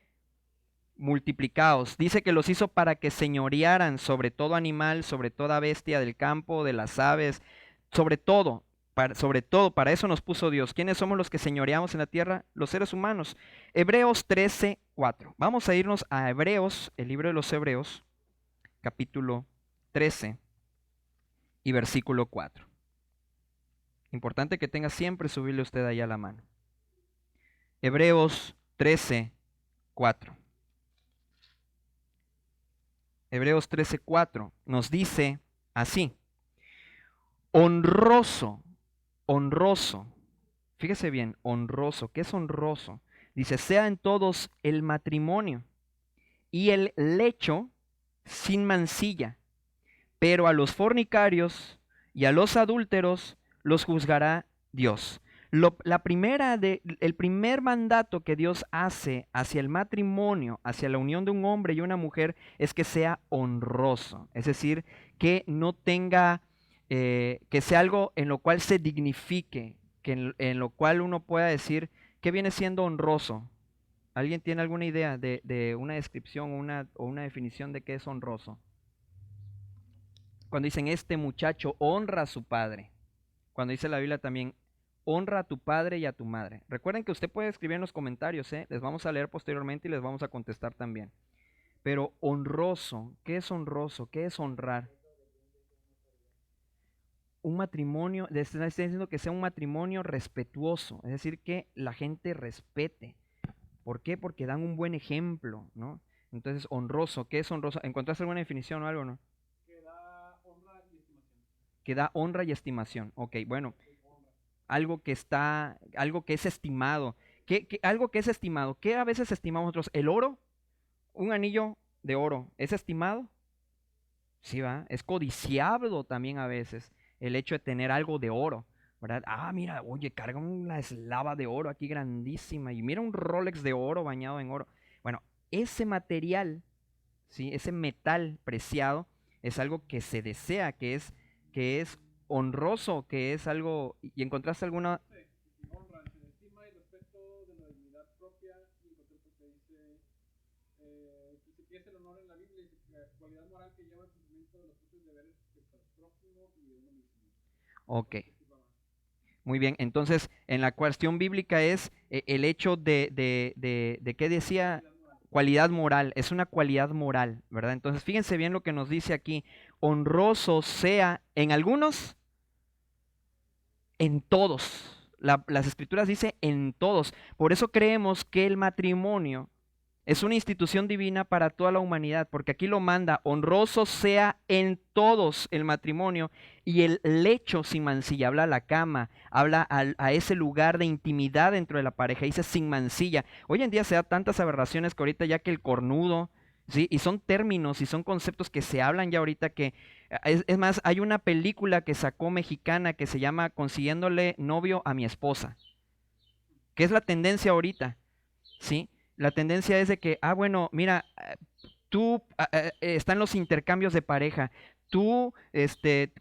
multiplicados. Dice que los hizo para que señorearan sobre todo animal, sobre toda bestia del campo, de las aves, sobre todo, para eso nos puso Dios. ¿Quiénes somos los que señoreamos en la tierra? Los seres humanos. Hebreos 13:4. Vamos a irnos a Hebreos, el libro de los Hebreos, capítulo 13 y versículo 4. Importante que tenga siempre su Biblia usted ahí a la mano. Hebreos 13:4. Hebreos 13:4 nos dice así: honroso, honroso, fíjese bien, honroso, ¿qué es honroso? Dice, sea en todos el matrimonio y el lecho sin mancilla, pero a los fornicarios y a los adúlteros los juzgará Dios. El primer mandato que Dios hace hacia el matrimonio, hacia la unión de un hombre y una mujer, es que sea honroso. Es decir, que no tenga, que sea algo en lo cual se dignifique, que en lo cual uno pueda decir que viene siendo honroso. ¿Alguien tiene alguna idea de una descripción o una definición de qué es honroso? Cuando dicen este muchacho honra a su padre. Cuando dice la Biblia también, honra a tu padre y a tu madre. Recuerden que usted puede escribir en los comentarios, les vamos a leer posteriormente y les vamos a contestar también. Pero honroso, ¿qué es honroso? ¿Qué es honrar? Un matrimonio, está diciendo que sea un matrimonio respetuoso, es decir, que la gente respete. ¿Por qué? Porque dan un buen ejemplo, ¿no? Entonces, honroso, ¿qué es honroso? ¿Encontraste alguna definición o algo, no? Que da honra y estimación. Que da honra y estimación. Ok, bueno, Honra. algo que es estimado. Algo que es estimado. ¿Qué a veces estimamos nosotros? ¿El oro? Un anillo de oro, ¿es estimado? Sí, va. Es codiciado también a veces el hecho de tener algo de oro, ¿verdad? Ah, mira, oye, carga una eslava de oro aquí grandísima y mira un Rolex de oro bañado en oro. Bueno, ese material, ¿sí? Ese metal preciado es algo que se desea, que es honroso, que es algo... ¿Y encontraste alguna? Sí, honra, se estima y respeto de la dignidad propia y encontré porque dice que si piensa el honor en la Biblia, dice que la cualidad moral que lleva el cumplimiento de los propios deberes respecto al prójimo y de uno mismo. Ok, Entonces, sí, va. muy bien. Entonces, en la cuestión bíblica es el hecho de ¿qué decía? Cualidad moral. Cualidad moral, es una cualidad moral, ¿verdad? Entonces, fíjense bien lo que nos dice aquí. Honroso sea en algunos, en todos. Las escrituras dice en todos. Por eso creemos que el matrimonio es una institución divina para toda la humanidad, porque aquí lo manda, honroso sea en todos el matrimonio y el lecho sin mancilla, habla a la cama, habla a ese lugar de intimidad dentro de la pareja, dice sin mancilla. Hoy en día se da tantas aberraciones que ahorita ya que el cornudo, ¿sí? Y son términos y son conceptos que se hablan ya ahorita que, es más, hay una película que sacó mexicana que se llama Consiguiéndole novio a mi esposa, que es la tendencia ahorita. ¿Sí? La tendencia es de que, bueno, mira, tú están los intercambios de pareja. Tú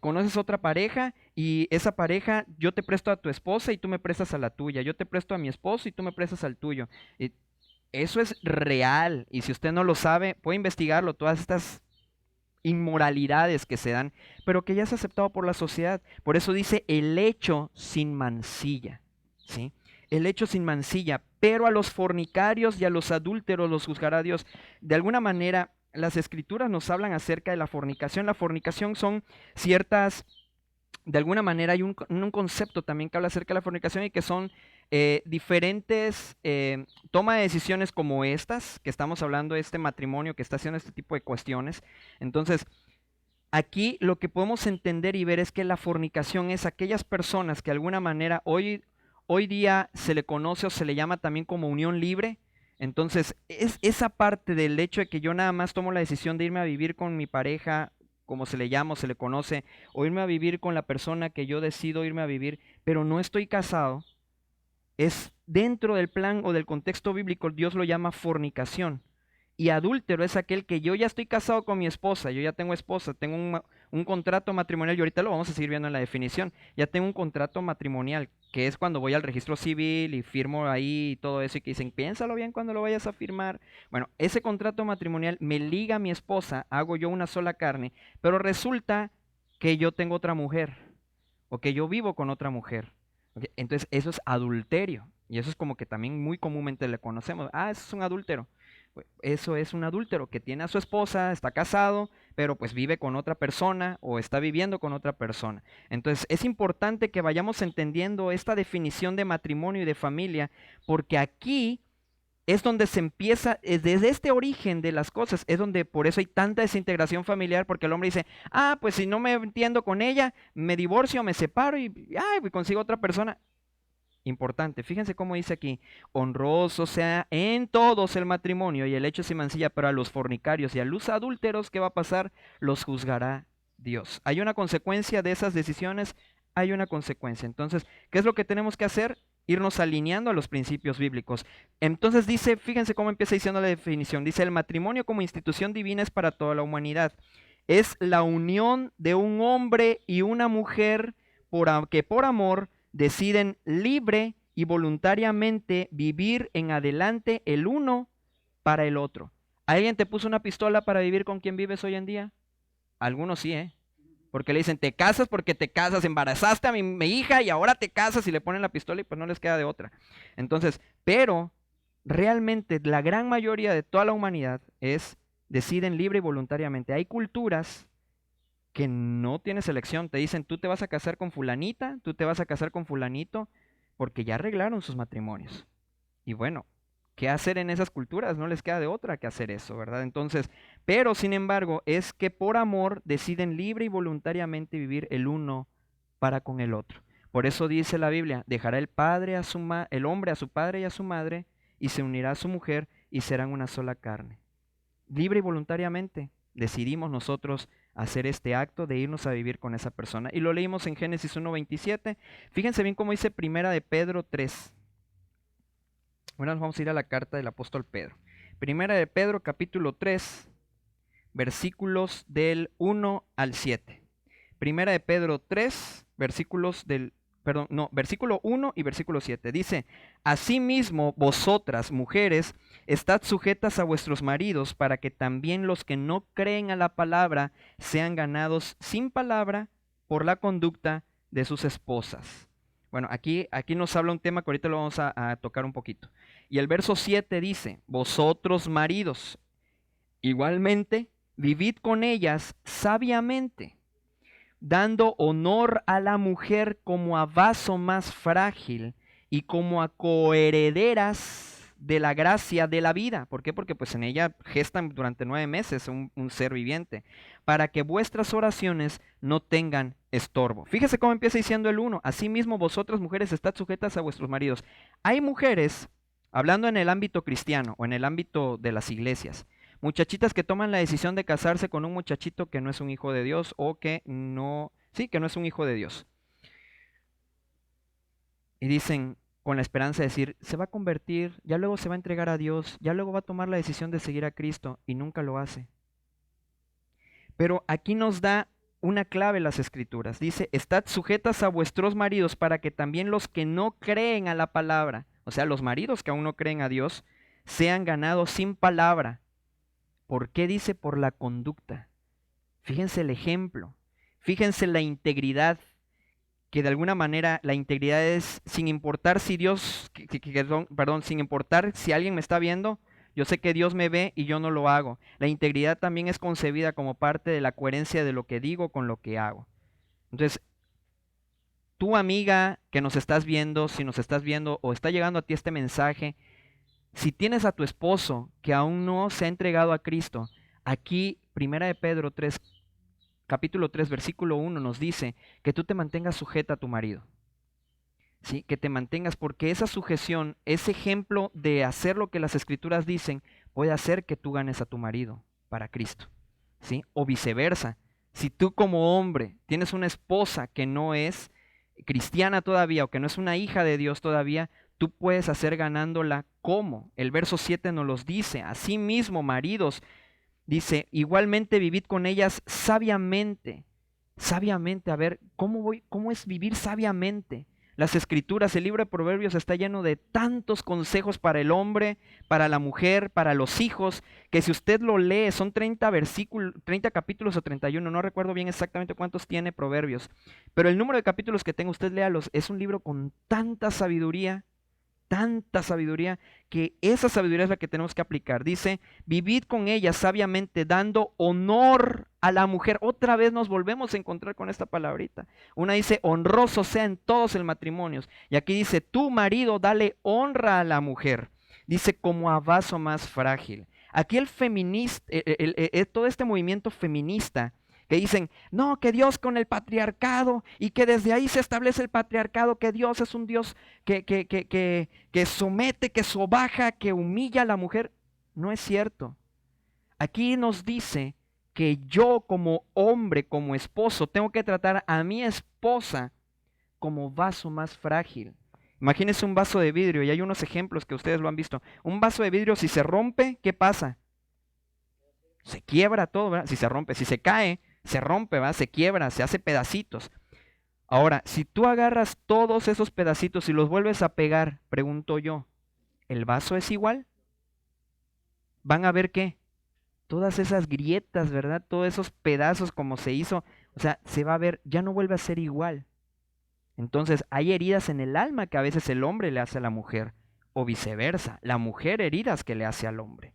conoces otra pareja y esa pareja yo te presto a tu esposa y tú me prestas a la tuya. Yo te presto a mi esposo y tú me prestas al tuyo. Y eso es real y si usted no lo sabe, puede investigarlo. Todas estas inmoralidades que se dan, pero que ya es aceptado por la sociedad. Por eso dice el hecho sin mancilla, ¿sí? El hecho sin mancilla, pero a los fornicarios y a los adúlteros los juzgará Dios. De alguna manera, las escrituras nos hablan acerca de la fornicación. La fornicación son ciertas, de alguna manera hay un concepto también que habla acerca de la fornicación y que son diferentes toma de decisiones como estas, que estamos hablando de este matrimonio que está haciendo este tipo de cuestiones. Entonces, aquí lo que podemos entender y ver es que la fornicación es aquellas personas que de alguna manera hoy día se le conoce o se le llama también como unión libre. Entonces, es esa parte del hecho de que yo nada más tomo la decisión de irme a vivir con mi pareja, como se le llama o se le conoce, o irme a vivir con la persona que yo decido irme a vivir, pero no estoy casado, es dentro del plan o del contexto bíblico, Dios lo llama fornicación. Y adúltero es aquel que yo ya estoy casado con mi esposa, yo ya tengo esposa, tengo un contrato matrimonial y ahorita lo vamos a seguir viendo en la definición. Ya tengo un contrato matrimonial, que es cuando voy al registro civil y firmo ahí y todo eso y que dicen, piénsalo bien cuando lo vayas a firmar. Bueno, ese contrato matrimonial me liga a mi esposa, hago yo una sola carne, pero resulta que yo tengo otra mujer o que yo vivo con otra mujer. Ok, entonces eso es adulterio y eso es como que también muy comúnmente le conocemos. Ah, eso es un adúltero. Eso es un adúltero que tiene a su esposa, está casado, pero pues vive con otra persona o está viviendo con otra persona. Entonces es importante que vayamos entendiendo esta definición de matrimonio y de familia, porque aquí es donde se empieza, desde este origen de las cosas, es donde por eso hay tanta desintegración familiar, porque el hombre dice, pues si no me entiendo con ella, me divorcio, me separo y consigo otra persona. Importante, fíjense cómo dice aquí, honroso sea en todos el matrimonio y el hecho sin mancilla, pero a los fornicarios y a los adúlteros, ¿qué va a pasar? Los juzgará Dios. ¿Hay una consecuencia de esas decisiones? Hay una consecuencia. Entonces, ¿qué es lo que tenemos que hacer? Irnos alineando a los principios bíblicos. Entonces dice, fíjense cómo empieza diciendo la definición, dice, el matrimonio como institución divina es para toda la humanidad. Es la unión de un hombre y una mujer que por amor deciden libre y voluntariamente vivir en adelante el uno para el otro. ¿Alguien te puso una pistola para vivir con quien vives hoy en día? Algunos sí, ¿eh? Porque le dicen, te casas porque te casas, embarazaste a mi hija y ahora te casas y le ponen la pistola y pues no les queda de otra. Entonces, pero realmente la gran mayoría de toda la humanidad deciden libre y voluntariamente. Hay culturas que no tienes elección. Te dicen, tú te vas a casar con fulanita, tú te vas a casar con fulanito, porque ya arreglaron sus matrimonios. Y bueno, qué hacer en esas culturas, no les queda de otra que hacer eso, ¿verdad? Entonces, pero sin embargo, es que por amor deciden libre y voluntariamente vivir el uno para con el otro. Por eso dice la Biblia, dejará el hombre a su padre y a su madre, y se unirá a su mujer, y serán una sola carne. Libre y voluntariamente decidimos nosotros hacer este acto de irnos a vivir con esa persona. Y lo leímos en Génesis 1:27. Fíjense bien cómo dice Primera de Pedro 3. Bueno, nos vamos a ir a la carta del apóstol Pedro. Primera de Pedro, capítulo 3, versículos del 1 al 7. Primera de Pedro 3, versículo 1 y versículo 7. Dice, asimismo vosotras, mujeres, estad sujetas a vuestros maridos, para que también los que no creen a la palabra sean ganados sin palabra por la conducta de sus esposas. Bueno, aquí nos habla un tema que ahorita lo vamos a tocar un poquito. Y el verso 7 dice, vosotros maridos, igualmente, vivid con ellas sabiamente, dando honor a la mujer como a vaso más frágil y como a coherederas de la gracia de la vida. ¿Por qué? Porque pues en ella gestan durante 9 meses un ser viviente, para que vuestras oraciones no tengan estorbo. Fíjese cómo empieza diciendo el 1. Asimismo vosotras mujeres estad sujetas a vuestros maridos. Hay mujeres, hablando en el ámbito cristiano o en el ámbito de las iglesias, muchachitas que toman la decisión de casarse con un muchachito que no es un hijo de Dios o que no es un hijo de Dios. Y dicen con la esperanza de decir, se va a convertir, ya luego se va a entregar a Dios, ya luego va a tomar la decisión de seguir a Cristo, y nunca lo hace. Pero aquí nos da una clave las Escrituras. Dice, estad sujetas a vuestros maridos para que también los que no creen a la palabra, o sea, los maridos que aún no creen a Dios, sean ganados sin palabra. ¿Por qué dice por la conducta? Fíjense el ejemplo, fíjense la integridad, que de alguna manera la integridad es sin importar si sin importar si alguien me está viendo, yo sé que Dios me ve y yo no lo hago. La integridad también es concebida como parte de la coherencia de lo que digo con lo que hago. Entonces, tu amiga que nos estás viendo, si nos estás viendo o está llegando a ti este mensaje, si tienes a tu esposo que aún no se ha entregado a Cristo, aquí, Primera de Pedro 3, capítulo 3, versículo 1 nos dice que tú te mantengas sujeta a tu marido. ¿Sí? Que te mantengas, porque esa sujeción, ese ejemplo de hacer lo que las Escrituras dicen, puede hacer que tú ganes a tu marido para Cristo. ¿Sí? O viceversa. Si tú como hombre tienes una esposa que no es cristiana todavía o que no es una hija de Dios todavía, tú puedes hacer ganándola como. El verso 7 nos los dice. Asimismo, maridos, dice, igualmente vivid con ellas sabiamente. Sabiamente, a ver, ¿cómo es vivir sabiamente? Las Escrituras, el libro de Proverbios está lleno de tantos consejos para el hombre, para la mujer, para los hijos, que si usted lo lee, son 30 capítulos o 31, no recuerdo bien exactamente cuántos tiene Proverbios, pero el número de capítulos que tenga, usted léalos, es un libro con tanta sabiduría, que esa sabiduría es la que tenemos que aplicar. Dice, vivid con ella sabiamente, dando honor a la mujer. Otra vez nos volvemos a encontrar con esta palabrita. Una dice, honroso sea en todos el matrimonio. Y aquí dice, tu marido, dale honra a la mujer. Dice, como a vaso más frágil. Aquí el feminista, todo este movimiento feminista, que dicen, no, que Dios con el patriarcado y que desde ahí se establece el patriarcado, que Dios es un Dios que somete, que sobaja, que humilla a la mujer. No es cierto. Aquí nos dice que yo como hombre, como esposo, tengo que tratar a mi esposa como vaso más frágil. Imagínense un vaso de vidrio, y hay unos ejemplos que ustedes lo han visto. Un vaso de vidrio, si se rompe, ¿qué pasa? Se quiebra todo, ¿verdad? Si se rompe, si se cae, se rompe, ¿verdad? Se quiebra, se hace pedacitos. Ahora, si tú agarras todos esos pedacitos y los vuelves a pegar, pregunto yo, ¿el vaso es igual? ¿Van a ver qué? Todas esas grietas, ¿verdad? Todos esos pedazos como se hizo, o sea, se va a ver, ya no vuelve a ser igual. Entonces, hay heridas en el alma que a veces el hombre le hace a la mujer, o viceversa, la mujer heridas que le hace al hombre.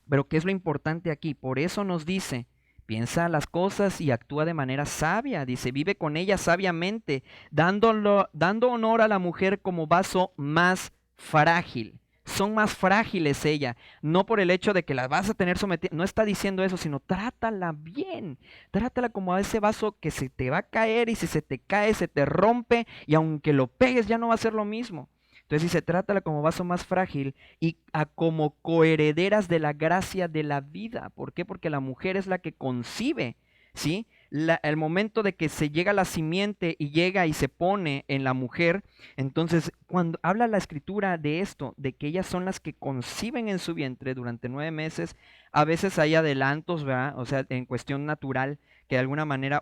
Pero ¿qué es lo importante aquí? Por eso nos dice, piensa las cosas y actúa de manera sabia. Dice, vive con ella sabiamente, dando honor a la mujer como vaso más frágil. son más frágiles ella, no por el hecho de que las vas a tener sometidas, no está diciendo eso, sino trátala bien, trátala como a ese vaso que se te va a caer y si se te cae se te rompe y aunque lo pegues ya no va a ser lo mismo. Entonces dice, trátala como vaso más frágil y a como coherederas de la gracia de la vida. ¿Por qué? Porque la mujer es la que concibe, ¿sí? El momento de que se llega la simiente y llega y se pone en la mujer, entonces cuando habla la escritura de esto, de que ellas son las que conciben en su vientre durante 9 meses, a veces hay adelantos, ¿verdad? O sea, en cuestión natural, que de alguna manera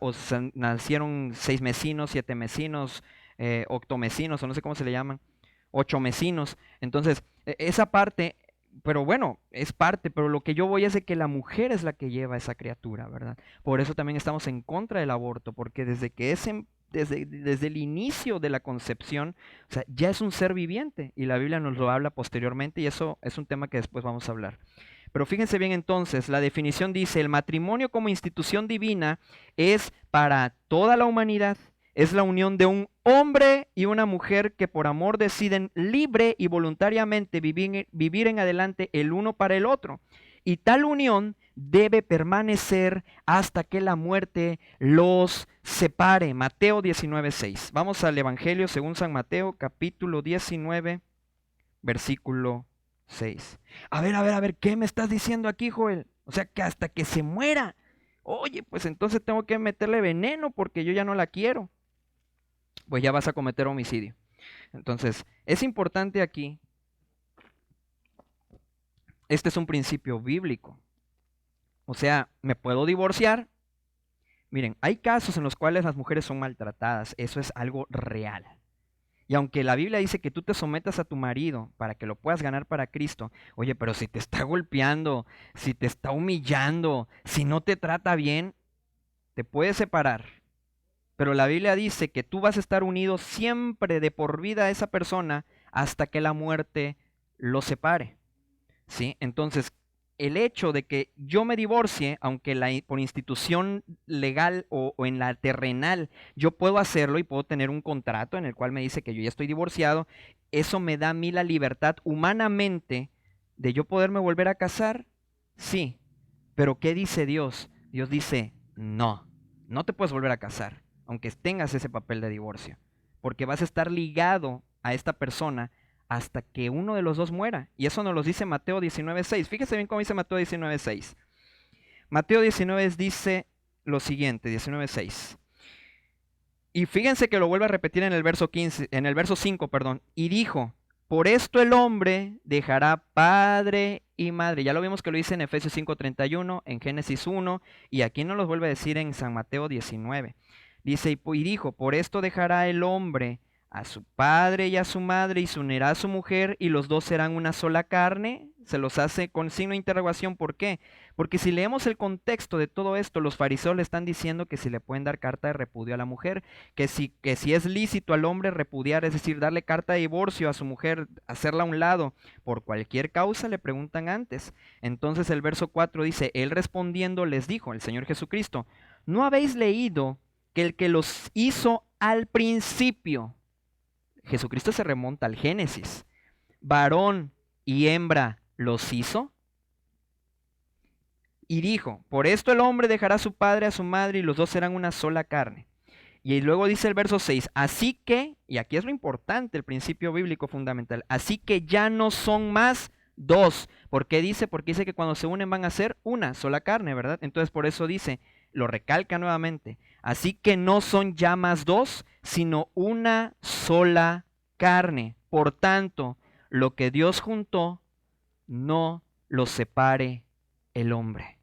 nacieron 6 mesinos, 7 mesinos, octomesinos, o no sé cómo se le llaman, 8 mesinos. Entonces, esa parte, pero bueno, es parte, pero lo que yo voy es de que la mujer es la que lleva a esa criatura, ¿verdad? Por eso también estamos en contra del aborto, porque desde que desde el inicio de la concepción, o sea, ya es un ser viviente y la Biblia nos lo habla posteriormente y eso es un tema que después vamos a hablar. Pero fíjense bien entonces, la definición dice, el matrimonio como institución divina es para toda la humanidad. Es la unión de un hombre y una mujer que por amor deciden libre y voluntariamente vivir en adelante el uno para el otro. Y tal unión debe permanecer hasta que la muerte los separe. Mateo 19:6. Vamos al Evangelio según San Mateo, capítulo 19, versículo 6. A ver, ¿qué me estás diciendo aquí, Joel? O sea, que hasta que se muera. Oye, pues entonces tengo que meterle veneno porque yo ya no la quiero. Pues ya vas a cometer homicidio. Entonces, es importante aquí, este es un principio bíblico. O sea, me puedo divorciar. Miren, hay casos en los cuales las mujeres son maltratadas, eso es algo real. Y aunque la Biblia dice que tú te sometas a tu marido para que lo puedas ganar para Cristo, oye, pero si te está golpeando, si te está humillando, si no te trata bien, te puedes separar. Pero la Biblia dice que tú vas a estar unido siempre de por vida a esa persona hasta que la muerte lo separe. ¿Sí? Entonces, el hecho de que yo me divorcie, aunque por institución legal o en la terrenal yo puedo hacerlo y puedo tener un contrato en el cual me dice que yo ya estoy divorciado, eso me da a mí la libertad humanamente de yo poderme volver a casar, sí. Pero ¿qué dice Dios? Dios dice, no, no te puedes volver a casar, aunque tengas ese papel de divorcio, porque vas a estar ligado a esta persona hasta que uno de los dos muera. Y eso nos lo dice Mateo 19:6. Fíjese bien cómo dice Mateo 19:6. Mateo 19 dice lo siguiente, 19:6. Y fíjense que lo vuelve a repetir en el verso 15, en el verso 5, perdón. Y dijo, por esto el hombre dejará padre y madre. Ya lo vimos que lo dice en Efesios 5:31, en Génesis 1, y aquí nos lo vuelve a decir en San Mateo 19. Dice, y dijo, por esto dejará el hombre a su padre y a su madre y se unirá a su mujer y los dos serán una sola carne. Se los hace con signo de interrogación. ¿Por qué? Porque si leemos el contexto de todo esto, los fariseos le están diciendo que si le pueden dar carta de repudio a la mujer, que si es lícito al hombre repudiar, es decir, darle carta de divorcio a su mujer, hacerla a un lado, por cualquier causa, le preguntan antes. Entonces el verso 4 dice, él respondiendo les dijo, el Señor Jesucristo, ¿no habéis leído que el que los hizo al principio? Jesucristo se remonta al Génesis. Varón y hembra los hizo. Y dijo, por esto el hombre dejará a su padre, a su madre, y los dos serán una sola carne. Y luego dice el verso 6, así que, y aquí es lo importante, el principio bíblico fundamental, así que ya no son más dos. ¿Por qué dice? Porque dice que cuando se unen van a ser una sola carne, ¿verdad? Entonces por eso dice, lo recalca nuevamente, así que no son ya más dos, sino una sola carne. Por tanto, lo que Dios juntó, no lo separe el hombre.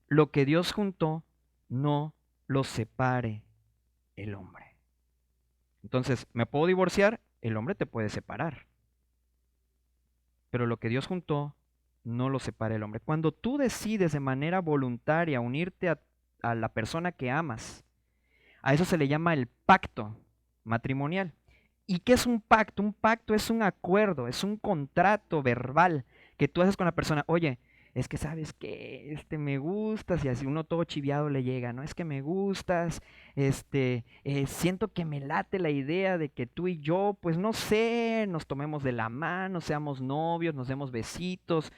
Lo que Dios juntó, no lo separe el hombre. Entonces, ¿me puedo divorciar? El hombre te puede separar. Pero lo que Dios juntó, no lo separa el hombre. Cuando tú decides de manera voluntaria unirte a la persona que amas, a eso se le llama el pacto matrimonial. ¿Y qué es un pacto? Un pacto es un acuerdo, es un contrato verbal que tú haces con la persona. Oye, es que sabes que me gustas, y así uno todo chiviado le llega, ¿no? Es que me gustas, siento que me late la idea de que tú y yo, pues no sé, nos tomemos de la mano, seamos novios, nos demos besitos.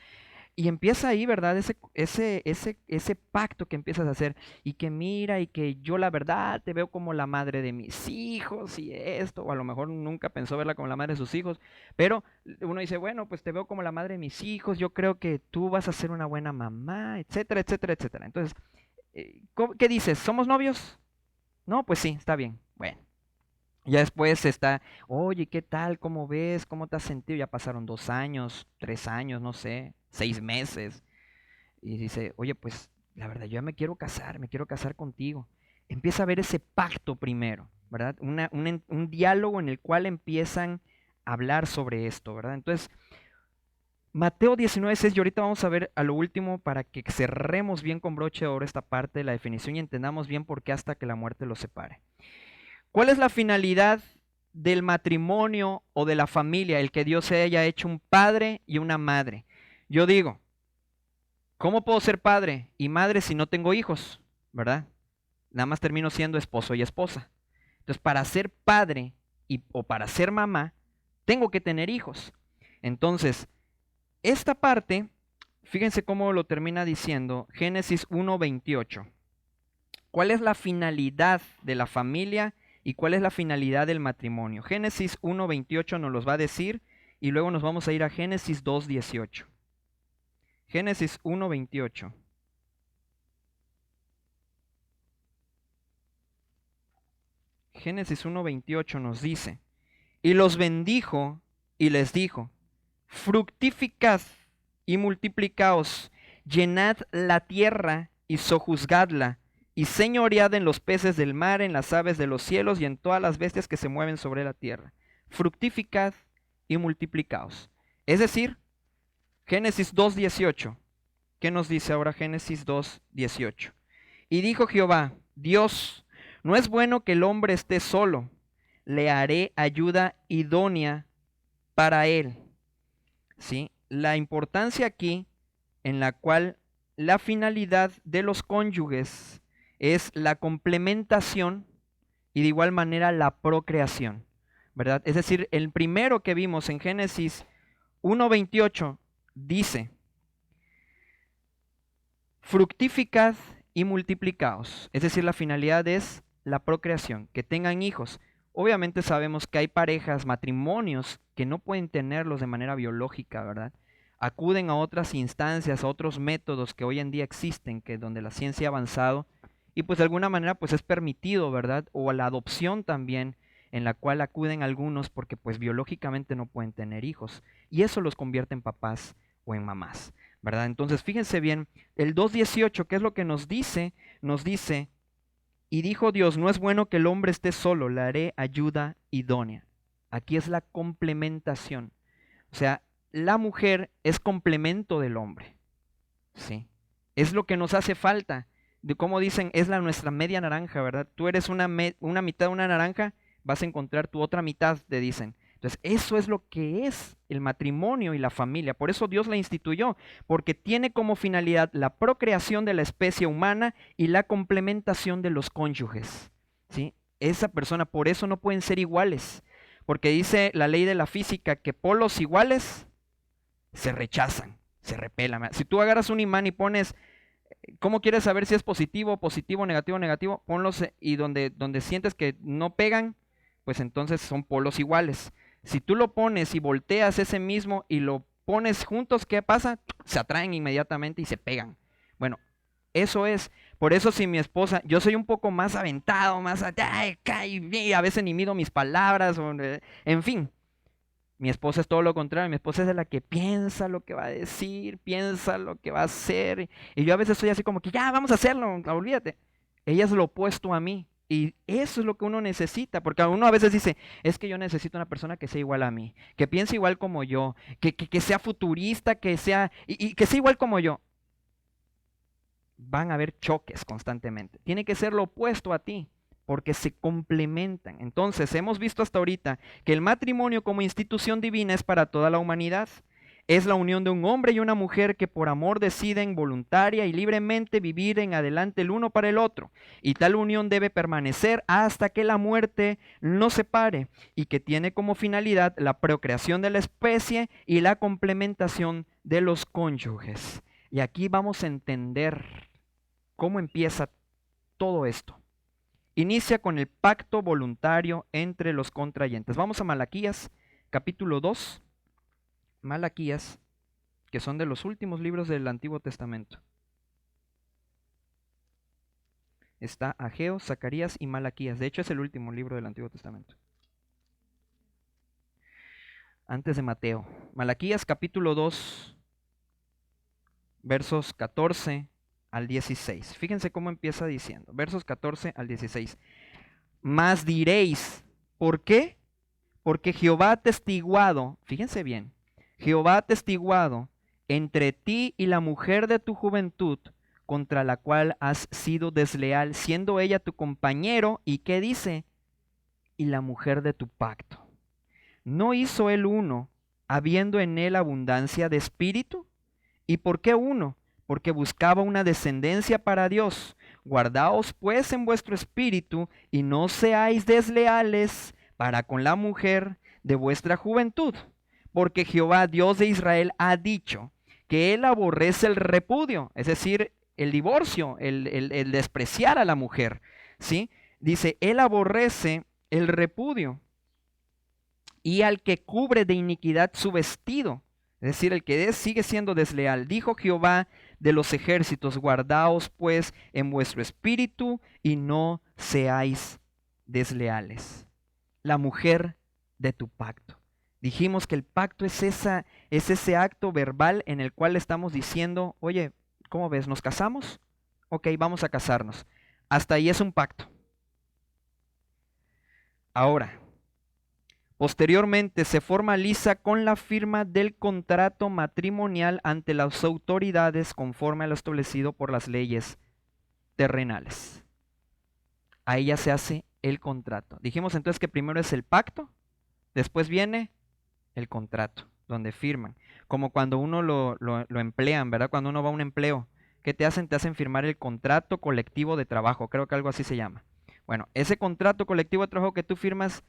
Y empieza ahí, ¿verdad? Ese pacto que empiezas a hacer. Y que mira, y que yo la verdad te veo como la madre de mis hijos y esto. O a lo mejor nunca pensó verla como la madre de sus hijos. Pero uno dice, bueno, pues te veo como la madre de mis hijos. Yo creo que tú vas a ser una buena mamá, etcétera, etcétera, etcétera. Entonces, ¿qué dices? ¿Somos novios? No, pues sí, está bien. Bueno. Ya después está, oye, ¿qué tal? ¿Cómo ves? ¿Cómo te has sentido? Ya pasaron 2 años, 3 años, no sé, 6 meses. Y dice, oye, pues la verdad, yo ya me quiero casar contigo. Empieza a ver ese pacto primero, ¿verdad? Un diálogo en el cual empiezan a hablar sobre esto, ¿verdad? Entonces, Mateo 19:6, y ahorita vamos a ver a lo último para que cerremos bien con broche de oro esta parte de la definición y entendamos bien por qué hasta que la muerte los separe. ¿Cuál es la finalidad del matrimonio o de la familia? El que Dios se haya hecho un padre y una madre. Yo digo, ¿cómo puedo ser padre y madre si no tengo hijos? ¿Verdad? Nada más termino siendo esposo y esposa. Entonces, para ser padre o para ser mamá, tengo que tener hijos. Entonces, esta parte, fíjense cómo lo termina diciendo Génesis 1:28. ¿Cuál es la finalidad de la familia y cuál es la finalidad del matrimonio? Génesis 1:28 nos los va a decir y luego nos vamos a ir a Génesis 2:18. Génesis 1:28. Génesis 1:28 nos dice, y los bendijo y les dijo, fructificad y multiplicaos, llenad la tierra y sojuzgadla, y señoread en los peces del mar, en las aves de los cielos y en todas las bestias que se mueven sobre la tierra. Fructificad y multiplicaos. Es decir, Génesis 2:18. ¿Qué nos dice ahora Génesis 2:18? Y dijo Jehová, Dios, no es bueno que el hombre esté solo, le haré ayuda idónea para él. ¿Sí? La importancia aquí en la cual la finalidad de los cónyuges es la complementación y de igual manera la procreación, ¿verdad? Es decir, el primero que vimos en Génesis 1:28 dice, fructificad y multiplicaos, es decir, la finalidad es la procreación, que tengan hijos. Obviamente sabemos que hay parejas, matrimonios, que no pueden tenerlos de manera biológica, ¿verdad? Acuden a otras instancias, a otros métodos que hoy en día existen, que donde la ciencia ha avanzado, y pues de alguna manera pues es permitido, ¿verdad? O a la adopción también, en la cual acuden algunos porque pues biológicamente no pueden tener hijos, y eso los convierte en papás o en mamás, ¿verdad? Entonces fíjense bien, el 2:18, ¿qué es lo que nos dice? Nos dice, y dijo Dios, no es bueno que el hombre esté solo, le haré ayuda idónea. Aquí es la complementación. O sea, la mujer es complemento del hombre. ¿Sí? Es lo que nos hace falta. De como dicen, es nuestra media naranja, ¿verdad? Tú eres una mitad de una naranja, vas a encontrar tu otra mitad, te dicen. Entonces, eso es lo que es el matrimonio y la familia. Por eso Dios la instituyó, porque tiene como finalidad la procreación de la especie humana y la complementación de los cónyuges. ¿Sí? Esa persona, por eso no pueden ser iguales, porque dice la ley de la física que polos iguales se rechazan, se repelan. Si tú agarras un imán y pones, ¿cómo quieres saber si es positivo, negativo? Ponlos y donde sientes que no pegan, pues entonces son polos iguales. Si tú lo pones y volteas ese mismo y lo pones juntos, ¿qué pasa? Se atraen inmediatamente y se pegan. Bueno, eso es. Por eso si mi esposa, yo soy un poco más aventado, más, y a veces ni mido mis palabras, en fin. Mi esposa es todo lo contrario, mi esposa es de la que piensa lo que va a decir, piensa lo que va a hacer. Y yo a veces soy así como que ya, vamos a hacerlo, olvídate. Ella es lo opuesto a mí. Y eso es lo que uno necesita, porque uno a veces dice, es que yo necesito una persona que sea igual a mí, que piense igual como yo, que sea futurista, que sea, y que sea igual como yo. Van a haber choques constantemente. Tiene que ser lo opuesto a ti, porque se complementan. Entonces, hemos visto hasta ahorita que el matrimonio como institución divina es para toda la humanidad. Es la unión de un hombre y una mujer que por amor deciden voluntaria y libremente vivir en adelante el uno para el otro. Y tal unión debe permanecer hasta que la muerte nos separe y que tiene como finalidad la procreación de la especie y la complementación de los cónyuges. Y aquí vamos a entender cómo empieza todo esto. Inicia con el pacto voluntario entre los contrayentes. Vamos a Malaquías, capítulo 2. Malaquías, que son de los últimos libros del Antiguo Testamento. Está Ageo, Zacarías y Malaquías. De hecho, es el último libro del Antiguo Testamento. Antes de Mateo. Malaquías, capítulo 2, versos 14 al 16. Fíjense cómo empieza diciendo. Versos 14 al 16. Mas diréis, ¿por qué? Porque Jehová ha testiguado, fíjense bien, Jehová ha testiguado entre ti y la mujer de tu juventud, contra la cual has sido desleal, siendo ella tu compañero, ¿y qué dice? Y la mujer de tu pacto. ¿No hizo él uno, habiendo en él abundancia de espíritu? ¿Y por qué uno? Porque buscaba una descendencia para Dios. Guardaos pues en vuestro espíritu y no seáis desleales para con la mujer de vuestra juventud. Porque Jehová, Dios de Israel, ha dicho que él aborrece el repudio, es decir, el divorcio, el despreciar a la mujer. ¿Sí? Dice, él aborrece el repudio y al que cubre de iniquidad su vestido. Es decir, el que sigue siendo desleal. Dijo Jehová de los ejércitos, guardaos pues en vuestro espíritu y no seáis desleales. La mujer de tu pacto. Dijimos que el pacto es ese acto verbal en el cual estamos diciendo, oye, ¿cómo ves? ¿Nos casamos? Ok, vamos a casarnos. Hasta ahí es un pacto. Ahora, posteriormente se formaliza con la firma del contrato matrimonial ante las autoridades conforme a lo establecido por las leyes terrenales. Ahí ya se hace el contrato. Dijimos entonces que primero es el pacto, después viene el contrato, donde firman. Como cuando uno lo emplean, ¿verdad? Cuando uno va a un empleo, ¿qué te hacen? Te hacen firmar el contrato colectivo de trabajo, creo que algo así se llama. Bueno, ese contrato colectivo de trabajo que tú firmas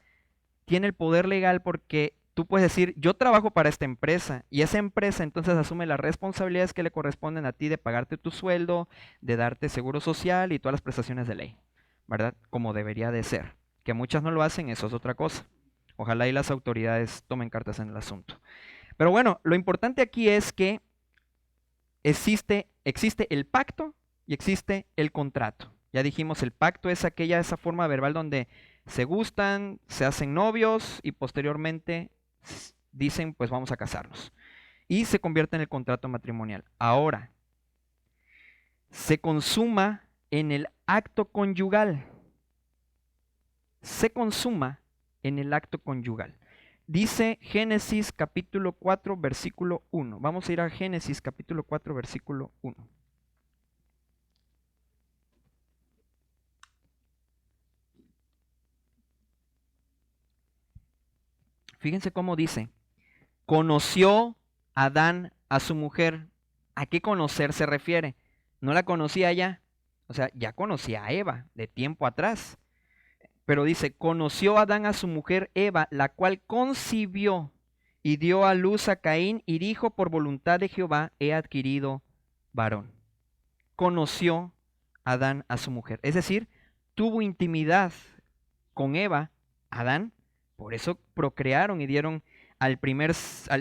tiene el poder legal porque tú puedes decir, yo trabajo para esta empresa y esa empresa entonces asume las responsabilidades que le corresponden a ti de pagarte tu sueldo, de darte seguro social y todas las prestaciones de ley, ¿verdad? Como debería de ser. Que muchas no lo hacen, eso es otra cosa. Ojalá y las autoridades tomen cartas en el asunto. Pero bueno, lo importante aquí es que existe el pacto y existe el contrato. Ya dijimos, el pacto es esa forma verbal donde se gustan, se hacen novios y posteriormente dicen, pues vamos a casarnos. Y se convierte en el contrato matrimonial. Ahora, se consuma en el acto conyugal. Se consuma en el acto conyugal. Dice Génesis capítulo 4, versículo 1. Vamos a ir a Génesis capítulo 4, versículo 1. Fíjense cómo dice, conoció Adán a su mujer. ¿A qué conocer se refiere? No la conocía ya, o sea, ya conocía a Eva de tiempo atrás. Pero dice, conoció Adán a su mujer Eva, la cual concibió y dio a luz a Caín y dijo, por voluntad de Jehová he adquirido varón. Conoció Adán a su mujer. Es decir, tuvo intimidad con Eva, Adán, por eso procrearon y dieron al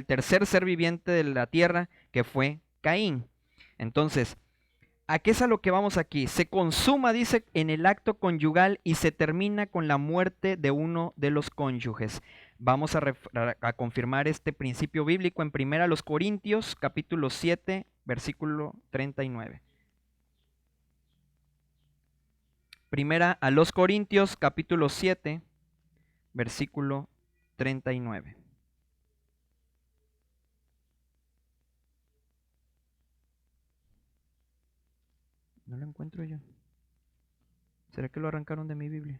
tercer ser viviente de la tierra, que fue Caín. Entonces, ¿a qué es a lo que vamos aquí? Se consuma, dice, en el acto conyugal y se termina con la muerte de uno de los cónyuges. Vamos a confirmar este principio bíblico en 1 Corintios, capítulo 7, versículo 39. 1 Corintios, capítulo 7, versículo 39. No lo encuentro yo. ¿Será que lo arrancaron de mi Biblia?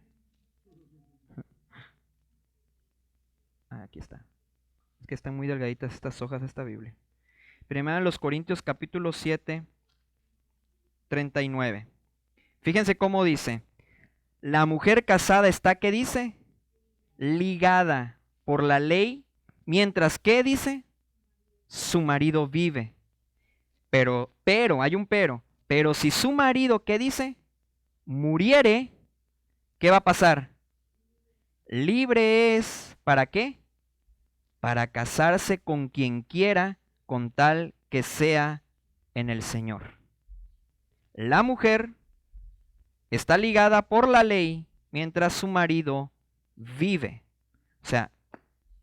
Ah, aquí está. Es que están muy delgaditas estas hojas de esta Biblia. Primera de los Corintios capítulo 7, 39. Fíjense cómo dice. La mujer casada está, ¿qué dice? Ligada por la ley, mientras que dice, su marido vive. Pero, hay un pero si su marido, ¿qué dice? Muriere, ¿qué va a pasar? Libre es, ¿para qué? Para casarse con quien quiera, con tal que sea en el Señor. La mujer está ligada por la ley mientras su marido vive. O sea,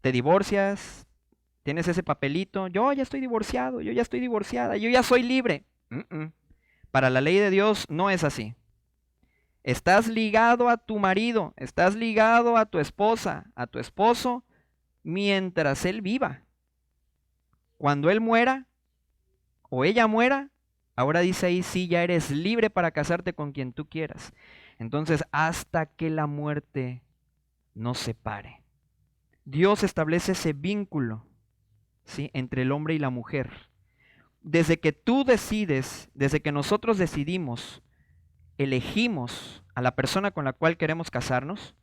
te divorcias, tienes ese papelito, yo ya estoy divorciado, yo ya estoy divorciada, yo ya soy libre. Para la ley de Dios no es así. Estás ligado a tu marido, estás ligado a tu esposa, a tu esposo, mientras él viva. Cuando él muera o ella muera, ahora dice ahí, sí, ya eres libre para casarte con quien tú quieras. Entonces, hasta que la muerte nos separe. Dios establece ese vínculo, ¿sí?, entre el hombre y la mujer. Desde que tú decides, desde que nosotros decidimos, elegimos a la persona con la cual queremos casarnos,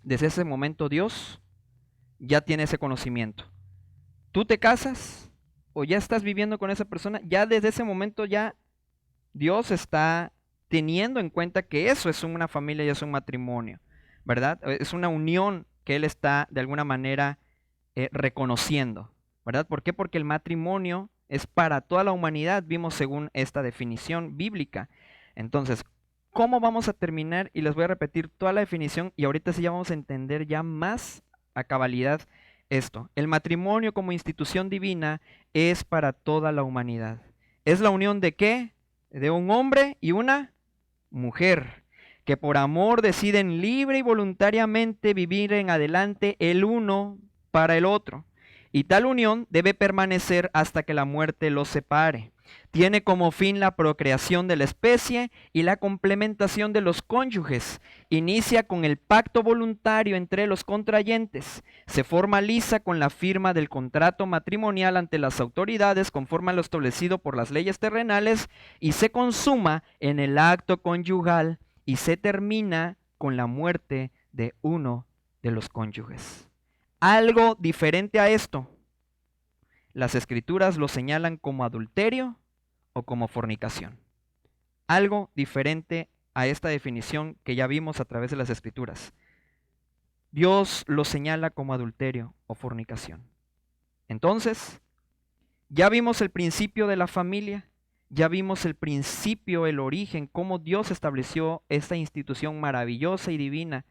desde ese momento Dios ya tiene ese conocimiento. Tú te casas o ya estás viviendo con esa persona, ya desde ese momento ya Dios está teniendo en cuenta que eso es una familia y es un matrimonio, ¿verdad? Es una unión que Él está de alguna manera reconociendo, ¿verdad? ¿Por qué? Porque el matrimonio es para toda la humanidad, vimos según esta definición bíblica. Entonces, ¿cómo vamos a terminar? Y les voy a repetir toda la definición y ahorita sí ya vamos a entender ya más a cabalidad esto. El matrimonio como institución divina es para toda la humanidad. ¿Es la unión de qué? De un hombre y una mujer, que por amor deciden libre y voluntariamente vivir en adelante el uno para el otro. Y tal unión debe permanecer hasta que la muerte los separe. Tiene como fin la procreación de la especie y la complementación de los cónyuges. Inicia con el pacto voluntario entre los contrayentes. Se formaliza con la firma del contrato matrimonial ante las autoridades conforme a lo establecido por las leyes terrenales y se consuma en el acto conyugal y se termina con la muerte de uno de los cónyuges. Algo diferente a esto, las escrituras lo señalan como adulterio o como fornicación. Algo diferente a esta definición que ya vimos a través de las escrituras. Dios lo señala como adulterio o fornicación. Entonces, ya vimos el principio de la familia, ya vimos el principio, el origen, cómo Dios estableció esta institución maravillosa y divina,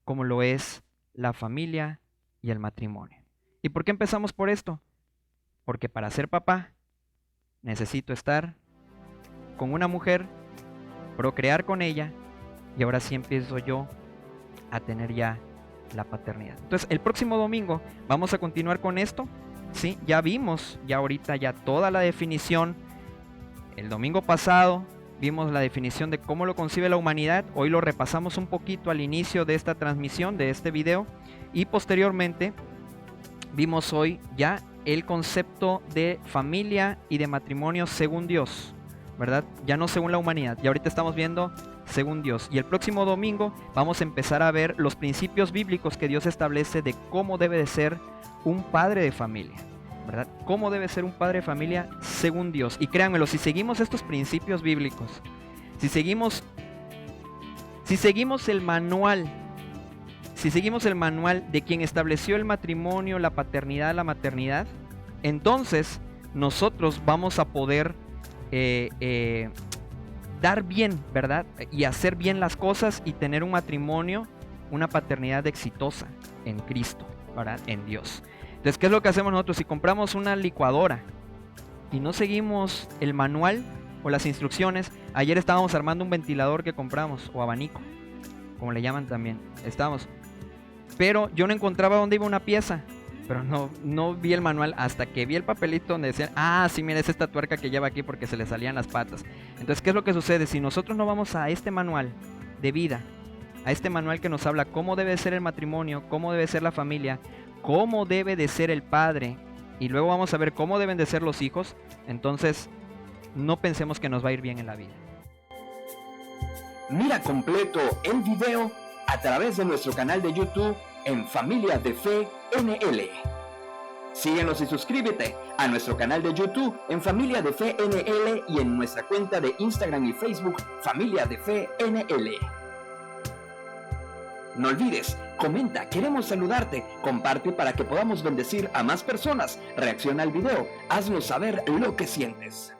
como lo es la familia y el matrimonio. ¿Y por qué empezamos por esto? Porque para ser papá necesito estar con una mujer, procrear con ella, y ahora sí empiezo yo a tener ya la paternidad. Entonces, el próximo domingo vamos a continuar con esto. Sí, ya vimos, ya ahorita ya toda la definición. El domingo pasado vimos la definición de cómo lo concibe la humanidad. Hoy lo repasamos un poquito al inicio de esta transmisión, de este video. Y posteriormente vimos hoy ya el concepto de familia y de matrimonio según Dios, ¿verdad? Ya no según la humanidad. Y ahorita estamos viendo según Dios. Y el próximo domingo vamos a empezar a ver los principios bíblicos que Dios establece de cómo debe de ser un padre de familia, ¿verdad? Cómo debe ser un padre de familia según Dios. Y créanmelo, si seguimos estos principios bíblicos, si seguimos el manual, de quien estableció el matrimonio, la paternidad, la maternidad, entonces nosotros vamos a poder dar bien, ¿verdad? Y hacer bien las cosas y tener un matrimonio, una paternidad exitosa en Cristo, ¿verdad? En Dios. Entonces, ¿qué es lo que hacemos nosotros? Si compramos una licuadora y no seguimos el manual o las instrucciones, ayer estábamos armando un ventilador que compramos, o abanico, como le llaman también, pero yo no encontraba dónde iba una pieza, pero no vi el manual hasta que vi el papelito donde decían, sí, mira, es esta tuerca que lleva aquí porque se le salían las patas. Entonces, ¿qué es lo que sucede? Si nosotros no vamos a este manual de vida, a este manual que nos habla cómo debe ser el matrimonio, cómo debe ser la familia, cómo debe de ser el padre y luego vamos a ver cómo deben de ser los hijos, entonces no pensemos que nos va a ir bien en la vida. Mira completo el video a través de nuestro canal de YouTube en Familia de Fe NL. Síguenos y suscríbete a nuestro canal de YouTube en Familia de Fe NL y en nuestra cuenta de Instagram y Facebook Familia de Fe NL. No olvides, comenta, queremos saludarte, comparte para que podamos bendecir a más personas, reacciona al video, haznos saber lo que sientes.